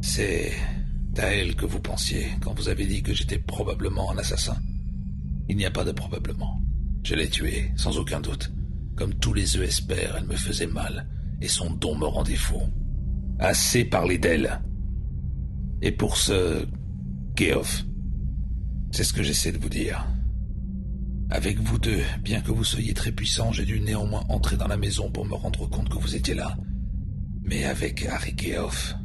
C'est à elle que vous pensiez quand vous avez dit que j'étais probablement un assassin. Il n'y a pas de probablement. Je l'ai tuée, sans aucun doute. Comme tous les ESPR, elle me faisait mal, et son don me rendait fou. Assez parlé d'elle. Et pour ce Keough, c'est ce que j'essaie de vous dire. Avec vous deux, bien que vous soyez très puissants, j'ai dû néanmoins entrer dans la maison pour me rendre compte que vous étiez là. Mais avec Harry Keough,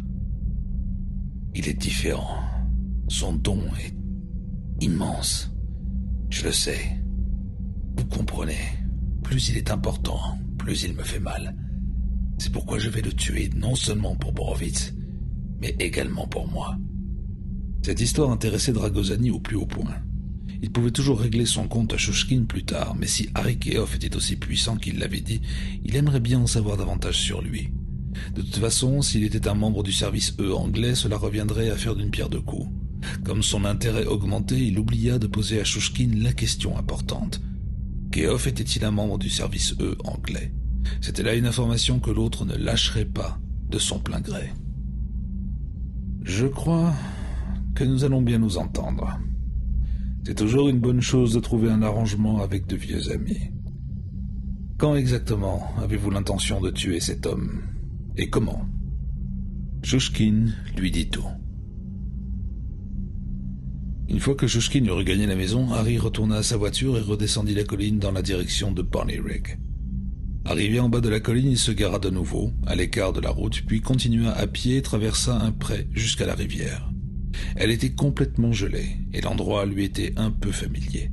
il est différent. Son don est immense. Je le sais. Vous comprenez. Plus il est important, plus il me fait mal. C'est pourquoi je vais le tuer, non seulement pour Borowitz, mais également pour moi. Cette histoire intéressait Dragosani au plus haut point. Il pouvait toujours régler son compte à Chouchkine plus tard, mais si Harry Keough était aussi puissant qu'il l'avait dit, il aimerait bien en savoir davantage sur lui. De toute façon, s'il était un membre du service E anglais, cela reviendrait à faire d'une pierre deux coups. Comme son intérêt augmentait, il oublia de poser à Chouchkine la question importante. Keough était-il un membre du service E anglais? C'était là une information que l'autre ne lâcherait pas de son plein gré. Je crois que nous allons bien nous entendre. C'est toujours une bonne chose de trouver un arrangement avec de vieux amis. Quand exactement avez-vous l'intention de tuer cet homme? Et comment? Chouchkine lui dit tout. Une fois que Chouchkine eut regagné la maison, Harry retourna à sa voiture et redescendit la colline dans la direction de Bonnyrigg. Arrivé en bas de la colline, il se gara de nouveau, à l'écart de la route, puis continua à pied et traversa un pré jusqu'à la rivière. Elle était complètement gelée, et l'endroit lui était un peu familier.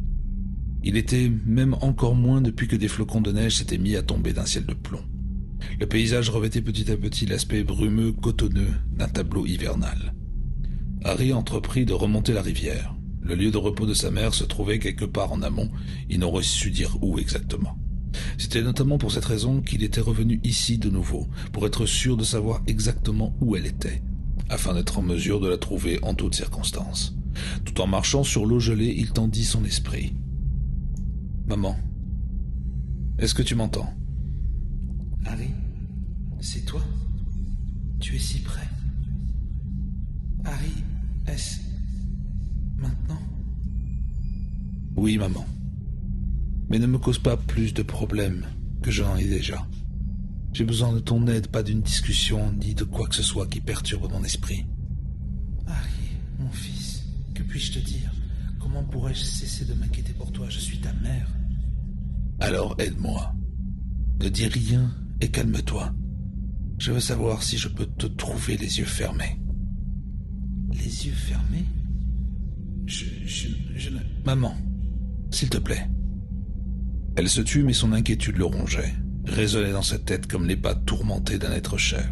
Il était même encore moins depuis que des flocons de neige s'étaient mis à tomber d'un ciel de plomb. Le paysage revêtait petit à petit l'aspect brumeux, cotonneux d'un tableau hivernal. Harry entreprit de remonter la rivière. Le lieu de repos de sa mère se trouvait quelque part en amont, il n'aurait su dire où exactement. C'était notamment pour cette raison qu'il était revenu ici de nouveau, pour être sûr de savoir exactement où elle était, afin d'être en mesure de la trouver en toutes circonstances. Tout en marchant sur l'eau gelée, il tendit son esprit. « Maman, est-ce que tu m'entends ?»« Harry, c'est toi? Tu es si près. Harry, est-ce... maintenant ?» Oui, maman. Mais ne me cause pas plus de problèmes que j'en ai déjà. J'ai besoin de ton aide, pas d'une discussion, ni de quoi que ce soit qui perturbe mon esprit. Harry, mon fils, que puis-je te dire? Comment pourrais-je cesser de m'inquiéter pour toi? Je suis ta mère. Alors aide-moi. Ne dis rien et calme-toi. Je veux savoir si je peux te trouver les yeux fermés. Les yeux fermés? Je ne... Maman, s'il te plaît. Elle se tut, mais son inquiétude le rongeait, résonnait dans sa tête comme les pas tourmentés d'un être cher.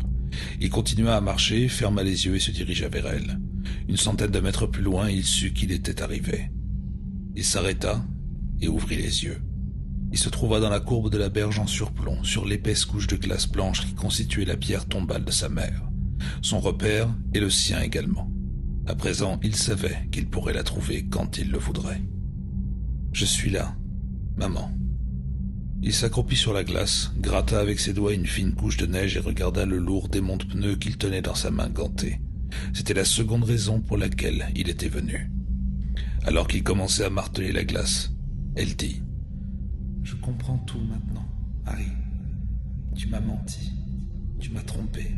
Il continua à marcher, ferma les yeux et se dirigea vers elle. Une centaine de mètres plus loin, il sut qu'il était arrivé. Il s'arrêta et ouvrit les yeux. Il se trouva dans la courbe de la berge en surplomb, sur l'épaisse couche de glace blanche qui constituait la pierre tombale de sa mère. Son repère et le sien également. À présent, il savait qu'il pourrait la trouver quand il le voudrait. « Je suis là, maman. » Il s'accroupit sur la glace, gratta avec ses doigts une fine couche de neige et regarda le lourd démonte-pneus qu'il tenait dans sa main gantée. C'était la seconde raison pour laquelle il était venu. Alors qu'il commençait à marteler la glace, elle dit « Je comprends tout maintenant, Harry. Tu m'as menti, tu m'as trompé.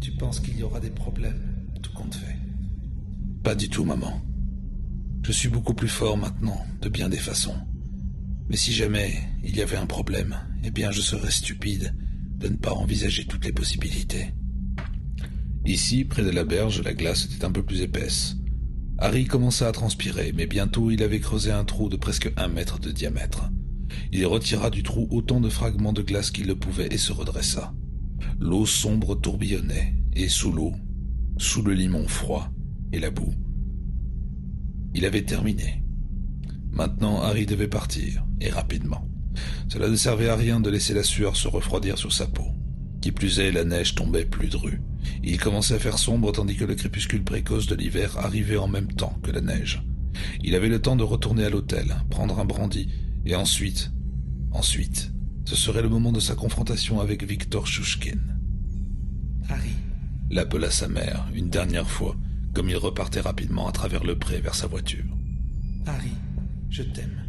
Tu penses qu'il y aura des problèmes, tout compte fait. » Pas du tout, maman. Je suis beaucoup plus fort maintenant, de bien des façons. Mais si jamais il y avait un problème, eh bien je serais stupide de ne pas envisager toutes les possibilités. Ici, près de la berge, la glace était un peu plus épaisse. Harry commença à transpirer, mais bientôt il avait creusé un trou de presque 1 mètre de diamètre. Il retira du trou autant de fragments de glace qu'il le pouvait et se redressa. L'eau sombre tourbillonnait, et sous l'eau, sous le limon froid et la boue. Il avait terminé. Maintenant, Harry devait partir, et rapidement. Cela ne servait à rien de laisser la sueur se refroidir sur sa peau. Qui plus est, la neige tombait plus drue. Il commençait à faire sombre tandis que le crépuscule précoce de l'hiver arrivait en même temps que la neige. Il avait le temps de retourner à l'hôtel, prendre un brandy, et ensuite, ce serait le moment de sa confrontation avec Victor Shushkin. « Harry » l'appela sa mère, une dernière fois, comme il repartait rapidement à travers le pré vers sa voiture. « Harry, je t'aime.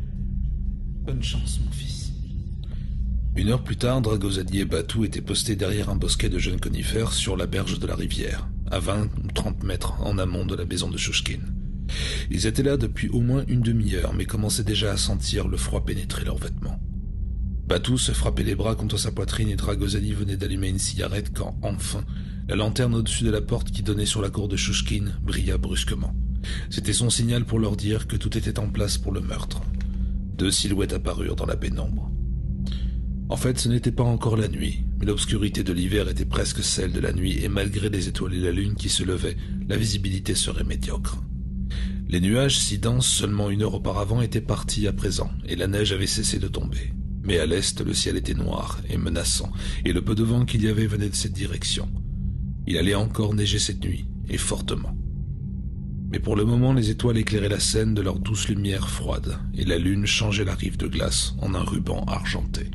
Bonne chance, mon fils. » 1 heure plus tard, Dragosani et Batou étaient postés derrière un bosquet de jeunes conifères sur la berge de la rivière, à 20 ou 30 mètres en amont de la maison de Shushkin. Ils étaient là depuis au moins une demi-heure, mais commençaient déjà à sentir le froid pénétrer leurs vêtements. Batou se frappait les bras contre sa poitrine et Dragosani venait d'allumer une cigarette quand, enfin, la lanterne au-dessus de la porte qui donnait sur la cour de Shushkin brilla brusquement. C'était son signal pour leur dire que tout était en place pour le meurtre. 2 silhouettes apparurent dans la pénombre. En fait, ce n'était pas encore la nuit, mais l'obscurité de l'hiver était presque celle de la nuit et malgré les étoiles et la lune qui se levaient, la visibilité serait médiocre. Les nuages, si denses seulement 1 heure auparavant, étaient partis à présent et la neige avait cessé de tomber. Mais à l'est, le ciel était noir et menaçant et le peu de vent qu'il y avait venait de cette direction. Il allait encore neiger cette nuit, et fortement. Mais pour le moment, les étoiles éclairaient la scène de leur douce lumière froide et la lune changeait la rive de glace en un ruban argenté.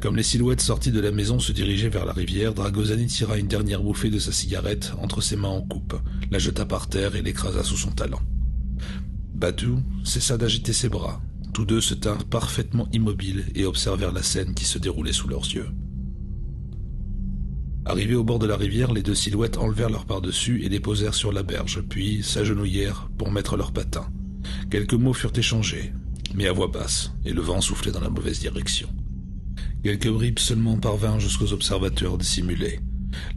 Comme les silhouettes sorties de la maison se dirigeaient vers la rivière, Dragosani tira une dernière bouffée de sa cigarette entre ses mains en coupe, la jeta par terre et l'écrasa sous son talon. Batou cessa d'agiter ses bras. Tous deux se tinrent parfaitement immobiles et observèrent la scène qui se déroulait sous leurs yeux. Arrivés au bord de la rivière, les 2 silhouettes enlevèrent leurs pardessus et les posèrent sur la berge, puis s'agenouillèrent pour mettre leurs patins. Quelques mots furent échangés, mais à voix basse, et le vent soufflait dans la mauvaise direction. Quelques bribes seulement parvinrent jusqu'aux observateurs dissimulés.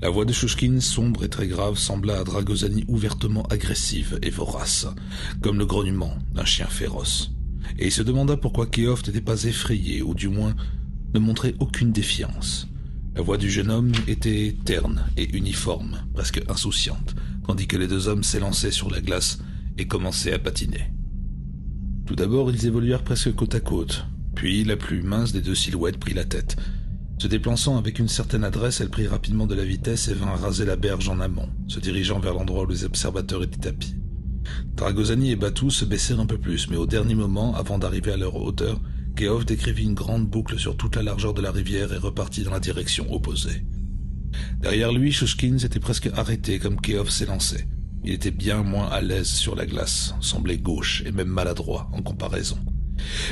La voix de Shushkin, sombre et très grave, sembla à Dragosani ouvertement agressive et vorace, comme le grognement d'un chien féroce. Et il se demanda pourquoi Keof n'était pas effrayé, ou du moins ne montrait aucune défiance. La voix du jeune homme était terne et uniforme, presque insouciante, tandis que les 2 hommes s'élançaient sur la glace et commençaient à patiner. Tout d'abord, ils évoluèrent presque côte à côte, puis la plus mince des deux silhouettes prit la tête. Se déplaçant avec une certaine adresse, elle prit rapidement de la vitesse et vint raser la berge en amont, se dirigeant vers l'endroit où les observateurs étaient tapis. Dragosani et Batou se baissèrent un peu plus, mais au dernier moment, avant d'arriver à leur hauteur, Keof décrivit une grande boucle sur toute la largeur de la rivière et repartit dans la direction opposée. Derrière lui, Shushkin s'était presque arrêté comme Keof s'élançait. Il était bien moins à l'aise sur la glace, semblait gauche et même maladroit en comparaison.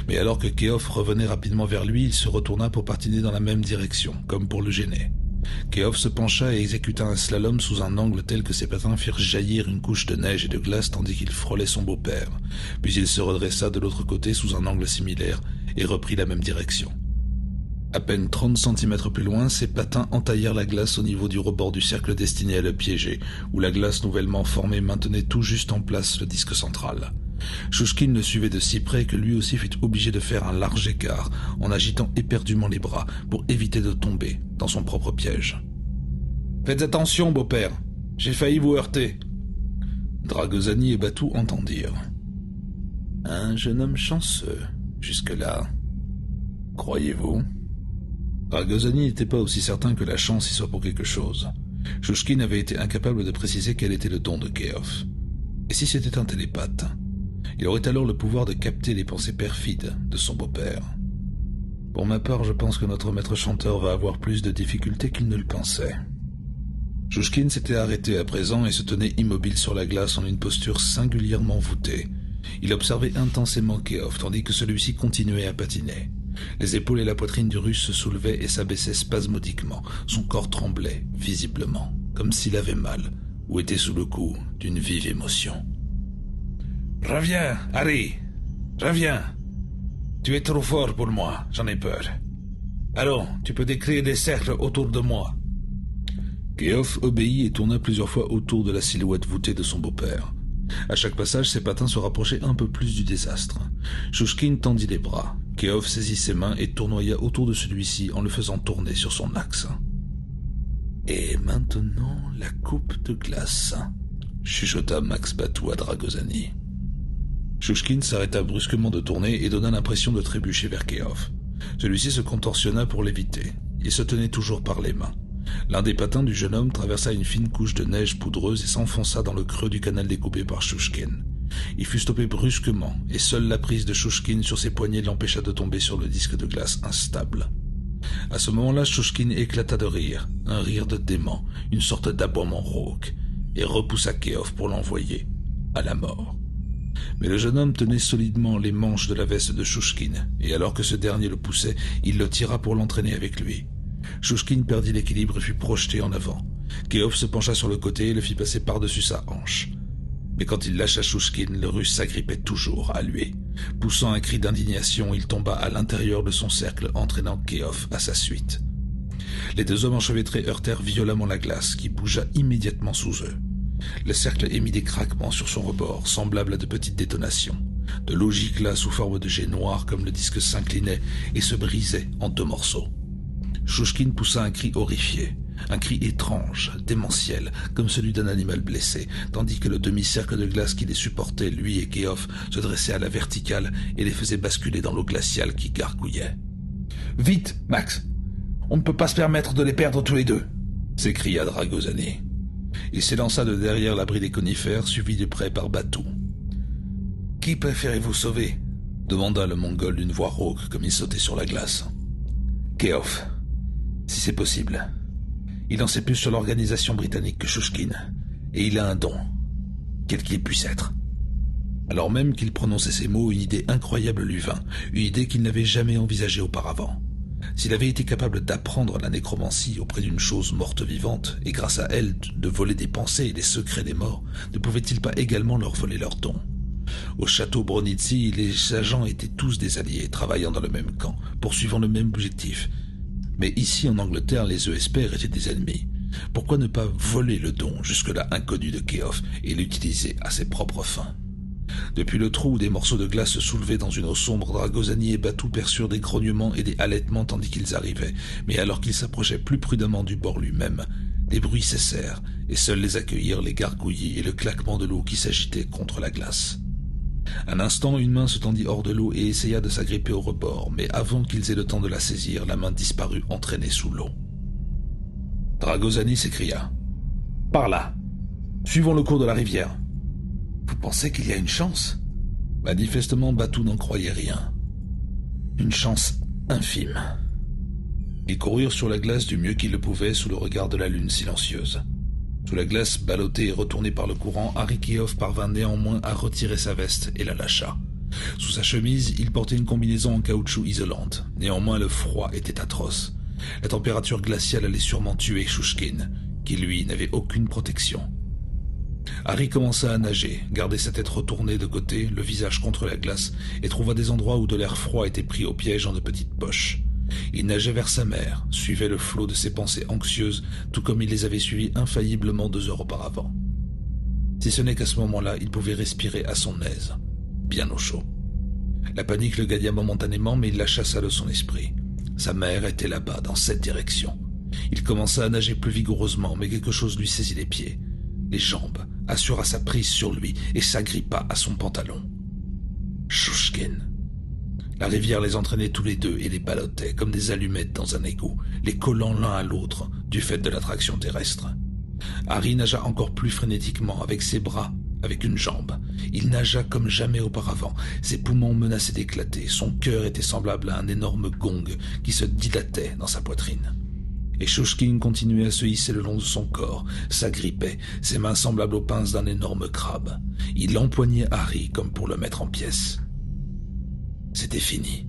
Mais alors que Keof revenait rapidement vers lui, il se retourna pour patiner dans la même direction, comme pour le gêner. Keof se pencha et exécuta un slalom sous un angle tel que ses patins firent jaillir une couche de neige et de glace tandis qu'il frôlait son beau-père. Puis il se redressa de l'autre côté sous un angle similaire et reprit la même direction. À peine 30 centimètres plus loin, ses patins entaillèrent la glace au niveau du rebord du cercle destiné à le piéger, où la glace nouvellement formée maintenait tout juste en place le disque central. Shushkin le suivait de si près que lui aussi fut obligé de faire un large écart en agitant éperdument les bras pour éviter de tomber dans son propre piège. « Faites attention, beau-père, j'ai failli vous heurter !» Dragosani et Batou entendirent. Un jeune homme chanceux, jusque-là. Croyez-vous ? Dragosani n'était pas aussi certain que la chance y soit pour quelque chose. Shushkin avait été incapable de préciser quel était le don de Keof. Et si c'était un télépathe ? Il aurait alors le pouvoir de capter les pensées perfides de son beau-père. Pour ma part, je pense que notre maître chanteur va avoir plus de difficultés qu'il ne le pensait. Shushkin s'était arrêté à présent et se tenait immobile sur la glace en une posture singulièrement voûtée. Il observait intensément Keof, tandis que celui-ci continuait à patiner. Les épaules et la poitrine du Russe se soulevaient et s'abaissaient spasmodiquement. Son corps tremblait, visiblement, comme s'il avait mal, ou était sous le coup d'une vive émotion. « Reviens, Harry, reviens. Tu es trop fort pour moi, j'en ai peur. Allons, tu peux décrire des cercles autour de moi. » Keof obéit et tourna plusieurs fois autour de la silhouette voûtée de son beau-père. À chaque passage, ses patins se rapprochaient un peu plus du désastre. Shushkin tendit les bras. Keof saisit ses mains et tournoya autour de celui-ci en le faisant tourner sur son axe. « Et maintenant, la coupe de glace » chuchota Max Batou à Dragosani. Shushkin s'arrêta brusquement de tourner et donna l'impression de trébucher vers Keof. Celui-ci se contorsionna pour l'éviter. Il se tenait toujours par les mains. L'un des patins du jeune homme traversa une fine couche de neige poudreuse et s'enfonça dans le creux du canal découpé par Shushkin. Il fut stoppé brusquement, et seule la prise de Shushkin sur ses poignets l'empêcha de tomber sur le disque de glace instable. À ce moment-là, Shushkin éclata de rire, un rire de dément, une sorte d'aboiement rauque, et repoussa Keof pour l'envoyer à la mort. Mais le jeune homme tenait solidement les manches de la veste de Shushkin, et alors que ce dernier le poussait, il le tira pour l'entraîner avec lui. Shushkin perdit l'équilibre et fut projeté en avant. Keof se pencha sur le côté et le fit passer par-dessus sa hanche. Mais quand il lâcha Shushkin, le Russe s'agrippait toujours à lui. Poussant un cri d'indignation, il tomba à l'intérieur de son cercle, entraînant Keof à sa suite. Les deux hommes enchevêtrés heurtèrent violemment la glace, qui bougea immédiatement sous eux. Le cercle émit des craquements sur son rebord, semblables à de petites détonations. De l'eau gicla sous forme de jet noir comme le disque s'inclinait et se brisait en 2 morceaux. Shushkin poussa un cri horrifié, un cri étrange, démentiel, comme celui d'un animal blessé, tandis que le demi-cercle de glace qui les supportait, lui et Keof, se dressait à la verticale et les faisait basculer dans l'eau glaciale qui gargouillait. « Vite, Max! On ne peut pas se permettre de les perdre tous les deux !» s'écria Dragosani. Il s'élança de derrière l'abri des conifères, suivi de près par Batou. « Qui préférez-vous sauver ?» demanda le Mongol d'une voix rauque comme il sautait sur la glace. « Keof, si c'est possible. Il en sait plus sur l'organisation britannique que Shushkin, et il a un don, quel qu'il puisse être. » Alors même qu'il prononçait ces mots, une idée incroyable lui vint, une idée qu'il n'avait jamais envisagée auparavant. S'il avait été capable d'apprendre la nécromancie auprès d'une chose morte vivante, et grâce à elle de voler des pensées et des secrets des morts, ne pouvait-il pas également leur voler leurs dons ? Au château Bronitsi, les agents étaient tous des alliés, travaillant dans le même camp, poursuivant le même objectif. Mais ici, en Angleterre, les ESPR étaient des ennemis. Pourquoi ne pas voler le don, jusque-là inconnu de Keof, et l'utiliser à ses propres fins ? Depuis le trou où des morceaux de glace se soulevaient dans une eau sombre, Dragosani et Batou perçurent des grognements et des halètements tandis qu'ils arrivaient, mais alors qu'ils s'approchaient plus prudemment du bord lui-même, Les bruits cessèrent, et seuls les accueillirent les gargouillis et le claquement de l'eau qui s'agitait contre la glace. Un instant, une main se tendit hors de l'eau et essaya de s'agripper au rebord, mais avant qu'ils aient le temps de la saisir, la main disparut entraînée sous l'eau. Dragosani s'écria. « Par là! Suivons le cours de la rivière. »« Vous pensez qu'il y a une chance ?» Manifestement, Batou n'en croyait rien. Une chance infime. Ils coururent sur la glace du mieux qu'ils le pouvaient sous le regard de la lune silencieuse. Sous la glace, ballottée et retournée par le courant, Arikiev parvint néanmoins à retirer sa veste et la lâcha. Sous sa chemise, il portait une combinaison en caoutchouc isolante. Néanmoins, le froid était atroce. La température glaciale allait sûrement tuer Shushkin, qui lui n'avait aucune protection. Harry commença à nager, gardait sa tête retournée de côté, le visage contre la glace, et trouva des endroits où de l'air froid était pris au piège en de petites poches. Il nageait vers sa mère, suivait le flot de ses pensées anxieuses, tout comme il les avait suivies infailliblement 2 heures auparavant. Si ce n'est qu'à ce moment-là, il pouvait respirer à son aise, bien au chaud. La panique le gagna momentanément, mais il la chassa de son esprit. Sa mère était là-bas, dans cette direction. Il commença à nager plus vigoureusement, mais quelque chose lui saisit les pieds, les jambes, assura sa prise sur lui et s'agrippa à son pantalon. Shushkin. La rivière les entraînait tous les deux et les ballottait comme des allumettes dans un égout, les collant l'un à l'autre du fait de l'attraction terrestre. Harry nagea encore plus frénétiquement avec ses bras, avec une jambe. Il nagea comme jamais auparavant. Ses poumons menaçaient d'éclater. Son cœur était semblable à un énorme gong qui se dilatait dans sa poitrine. Et Shushkin continuait à se hisser le long de son corps, s'agrippait, ses mains semblables aux pinces d'un énorme crabe. Il empoignait Harry comme pour le mettre en pièces. C'était fini.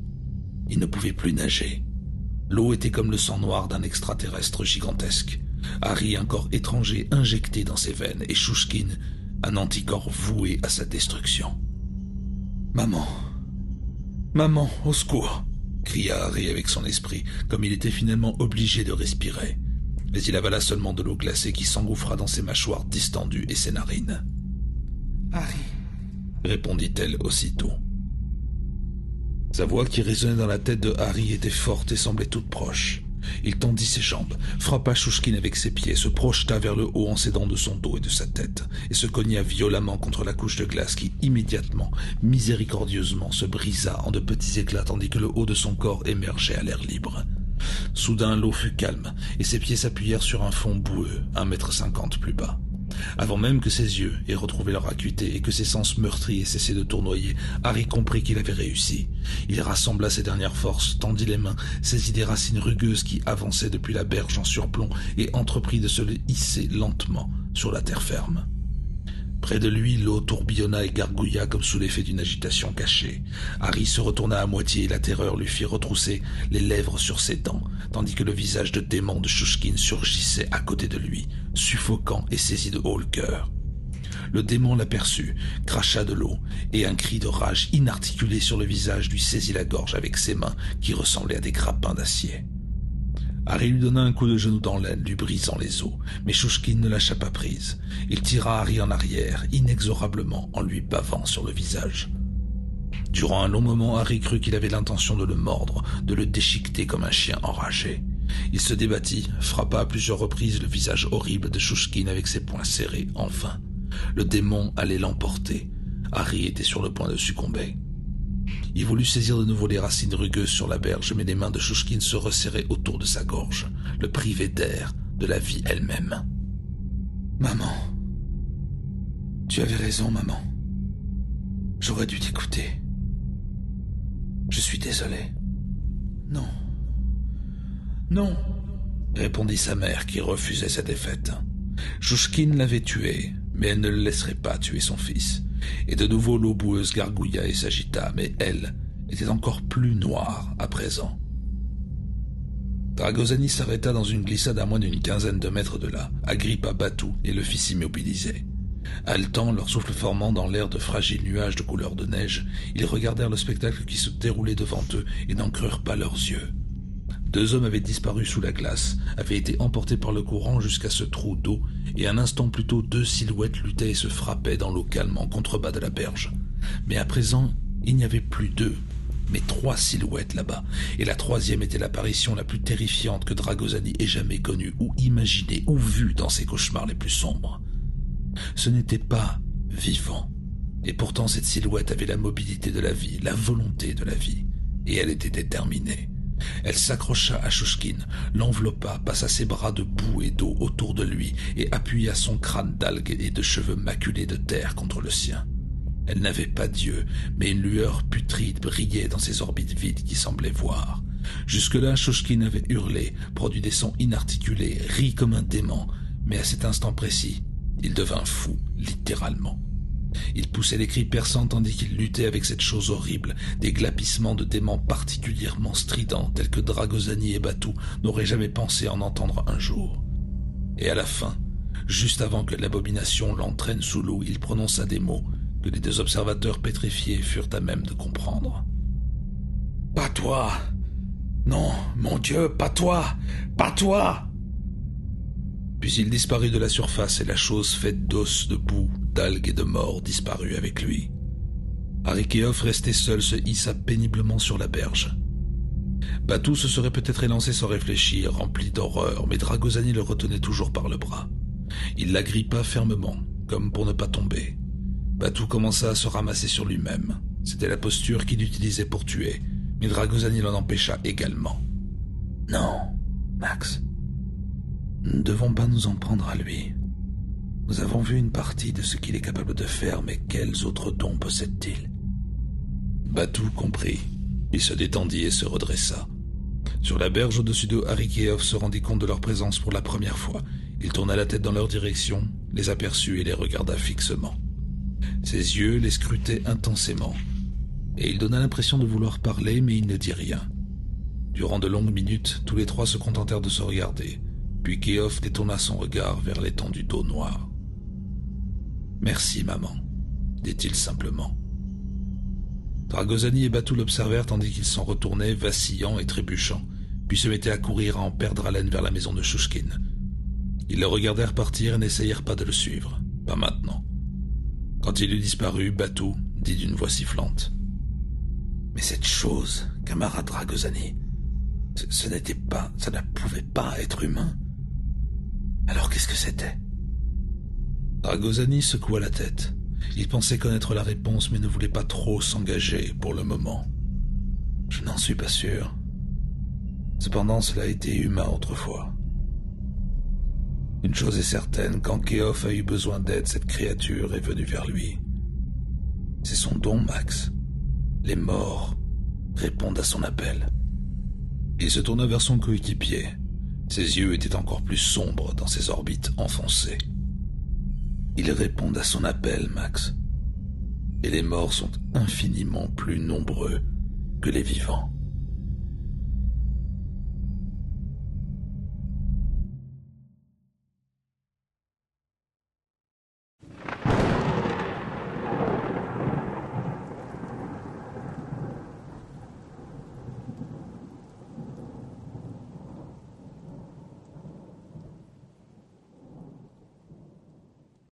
Il ne pouvait plus nager. L'eau était comme le sang noir d'un extraterrestre gigantesque. Harry, un corps étranger injecté dans ses veines, et Shushkin, un anticorps voué à sa destruction. « Maman! Maman, au secours !» cria Harry avec son esprit, comme il était finalement obligé de respirer. Mais il avala seulement de l'eau glacée qui s'engouffra dans ses mâchoires distendues et ses narines. « Harry !» répondit-elle aussitôt. Sa voix qui résonnait dans la tête de Harry était forte et semblait toute proche. Il tendit ses jambes, frappa Shushkin avec ses pieds, se projeta vers le haut en s'aidant de son dos et de sa tête, et se cogna violemment contre la couche de glace qui, immédiatement, miséricordieusement, se brisa en de petits éclats tandis que le haut de son corps émergeait à l'air libre. Soudain, l'eau fut calme, et ses pieds s'appuyèrent sur un fond boueux, 1,50 m plus bas. Avant même que ses yeux aient retrouvé leur acuité et que ses sens meurtris aient cessé de tournoyer, Harry comprit qu'il avait réussi. Il rassembla ses dernières forces, tendit les mains, saisit des racines rugueuses qui avançaient depuis la berge en surplomb et entreprit de se les hisser lentement sur la terre ferme. Près de lui, l'eau tourbillonna et gargouilla comme sous l'effet d'une agitation cachée. Harry se retourna à moitié et la terreur lui fit retrousser les lèvres sur ses dents, tandis que le visage de démon de Shushkin surgissait à côté de lui, suffocant et saisi de haut le cœur. Le démon l'aperçut, cracha de l'eau, et un cri de rage inarticulé sur le visage lui saisit la gorge avec ses mains qui ressemblaient à des grappins d'acier. Harry lui donna un coup de genou dans l'aine, lui brisant les os, mais Shushkin ne lâcha pas prise. Il tira Harry en arrière, inexorablement, en lui bavant sur le visage. Durant un long moment, Harry crut qu'il avait l'intention de le mordre, de le déchiqueter comme un chien enragé. Il se débattit, frappa à plusieurs reprises le visage horrible de Shushkin avec ses poings serrés, enfin. Le démon allait l'emporter. Harry était sur le point de succomber. Il voulut saisir de nouveau les racines rugueuses sur la berge, mais les mains de Shushkin se resserraient autour de sa gorge, le privaient d'air, de la vie elle-même. « Maman, tu avais raison, maman. J'aurais dû t'écouter. Je suis désolé. »« Non. Non !» répondit sa mère qui refusait sa défaite. Shushkin l'avait tué, mais elle ne le laisserait pas tuer son fils. Et de nouveau l'eau boueuse gargouilla et s'agita, mais elle était encore plus noire à présent. Dragosani s'arrêta dans une glissade à moins d'une quinzaine de mètres de là, agrippa Batou et le fit s'immobiliser. Haletant, leur souffle formant dans l'air de fragiles nuages de couleur de neige, ils regardèrent le spectacle qui se déroulait devant eux et n'en crurent pas leurs yeux. 2 hommes avaient disparu sous la glace, avaient été emportés par le courant jusqu'à ce trou d'eau, et un instant plus tôt 2 silhouettes luttaient et se frappaient dans l'eau calme en contrebas de la berge. Mais à présent, il n'y avait plus d'eux, mais 3 silhouettes là-bas, et la troisième était l'apparition la plus terrifiante que Dragosani ait jamais connue, ou imaginée, ou vue dans ses cauchemars les plus sombres. Ce n'était pas vivant, et pourtant cette silhouette avait la mobilité de la vie, la volonté de la vie, et elle était déterminée. Elle s'accrocha à Shushkin, l'enveloppa, passa ses bras de boue et d'eau autour de lui, et appuya son crâne d'algues et de cheveux maculés de terre contre le sien. Elle n'avait pas d'yeux, mais une lueur putride brillait dans ses orbites vides qui semblaient voir. Jusque-là, Shushkin avait hurlé, produit des sons inarticulés, ri comme un dément, mais à cet instant précis, il devint fou, littéralement. Il poussait des cris perçants tandis qu'il luttait avec cette chose horrible, des glapissements de démons particulièrement stridents tels que Dragosani et Batou n'auraient jamais pensé en entendre un jour. Et à la fin, juste avant que l'abomination l'entraîne sous l'eau, il prononça des mots que les 2 observateurs pétrifiés furent à même de comprendre. « Pas toi! Non, mon Dieu, pas toi! Pas toi !» Puis il disparut de la surface et la chose faite d'os, de boue, d'algues et de mort disparut avec lui. Arikeov, resté seul, se hissa péniblement sur la berge. Batou se serait peut-être élancé sans réfléchir, rempli d'horreur, mais Dragosani le retenait toujours par le bras. Il l'agrippa fermement, comme pour ne pas tomber. Batou commença à se ramasser sur lui-même. C'était la posture qu'il utilisait pour tuer, mais Dragosani l'en empêcha également. « Non, Max. Nous ne devons pas nous en prendre à lui. Nous avons vu une partie de ce qu'il est capable de faire, mais quels autres dons possède-t-il » Batou comprit. Il se détendit et se redressa. Sur la berge au-dessus d'eux, Arikeov se rendit compte de leur présence pour la première fois. Il tourna la tête dans leur direction, les aperçut et les regarda fixement. Ses yeux les scrutaient intensément, et il donna l'impression de vouloir parler, mais il ne dit rien. Durant de longues minutes, tous les 3 se contentèrent de se regarder, puis Keof détourna son regard vers l'étendue d'eau noire. « Merci, maman, » dit-il simplement. Dragosani et Batou l'observèrent tandis qu'ils s'en retournaient, vacillant et trébuchant, puis se mettaient à courir à en perdre haleine vers la maison de Shushkin. Ils le regardèrent partir et n'essayèrent pas de le suivre, pas maintenant. Quand il eut disparu, Batou dit d'une voix sifflante. « Mais cette chose, camarade Dragosani, ça ne pouvait pas être humain. Alors qu'est-ce que c'était ?» Dragosani secoua la tête. Il pensait connaître la réponse, mais ne voulait pas trop s'engager pour le moment. « Je n'en suis pas sûr. Cependant, cela a été humain autrefois. Une chose est certaine, quand Keof a eu besoin d'aide, cette créature est venue vers lui. C'est son don, Max. Les morts répondent à son appel. » Il se tourna vers son coéquipier. Ses yeux étaient encore plus sombres dans ses orbites enfoncées. « Ils répondent à son appel, Max. Et les morts sont infiniment plus nombreux que les vivants. »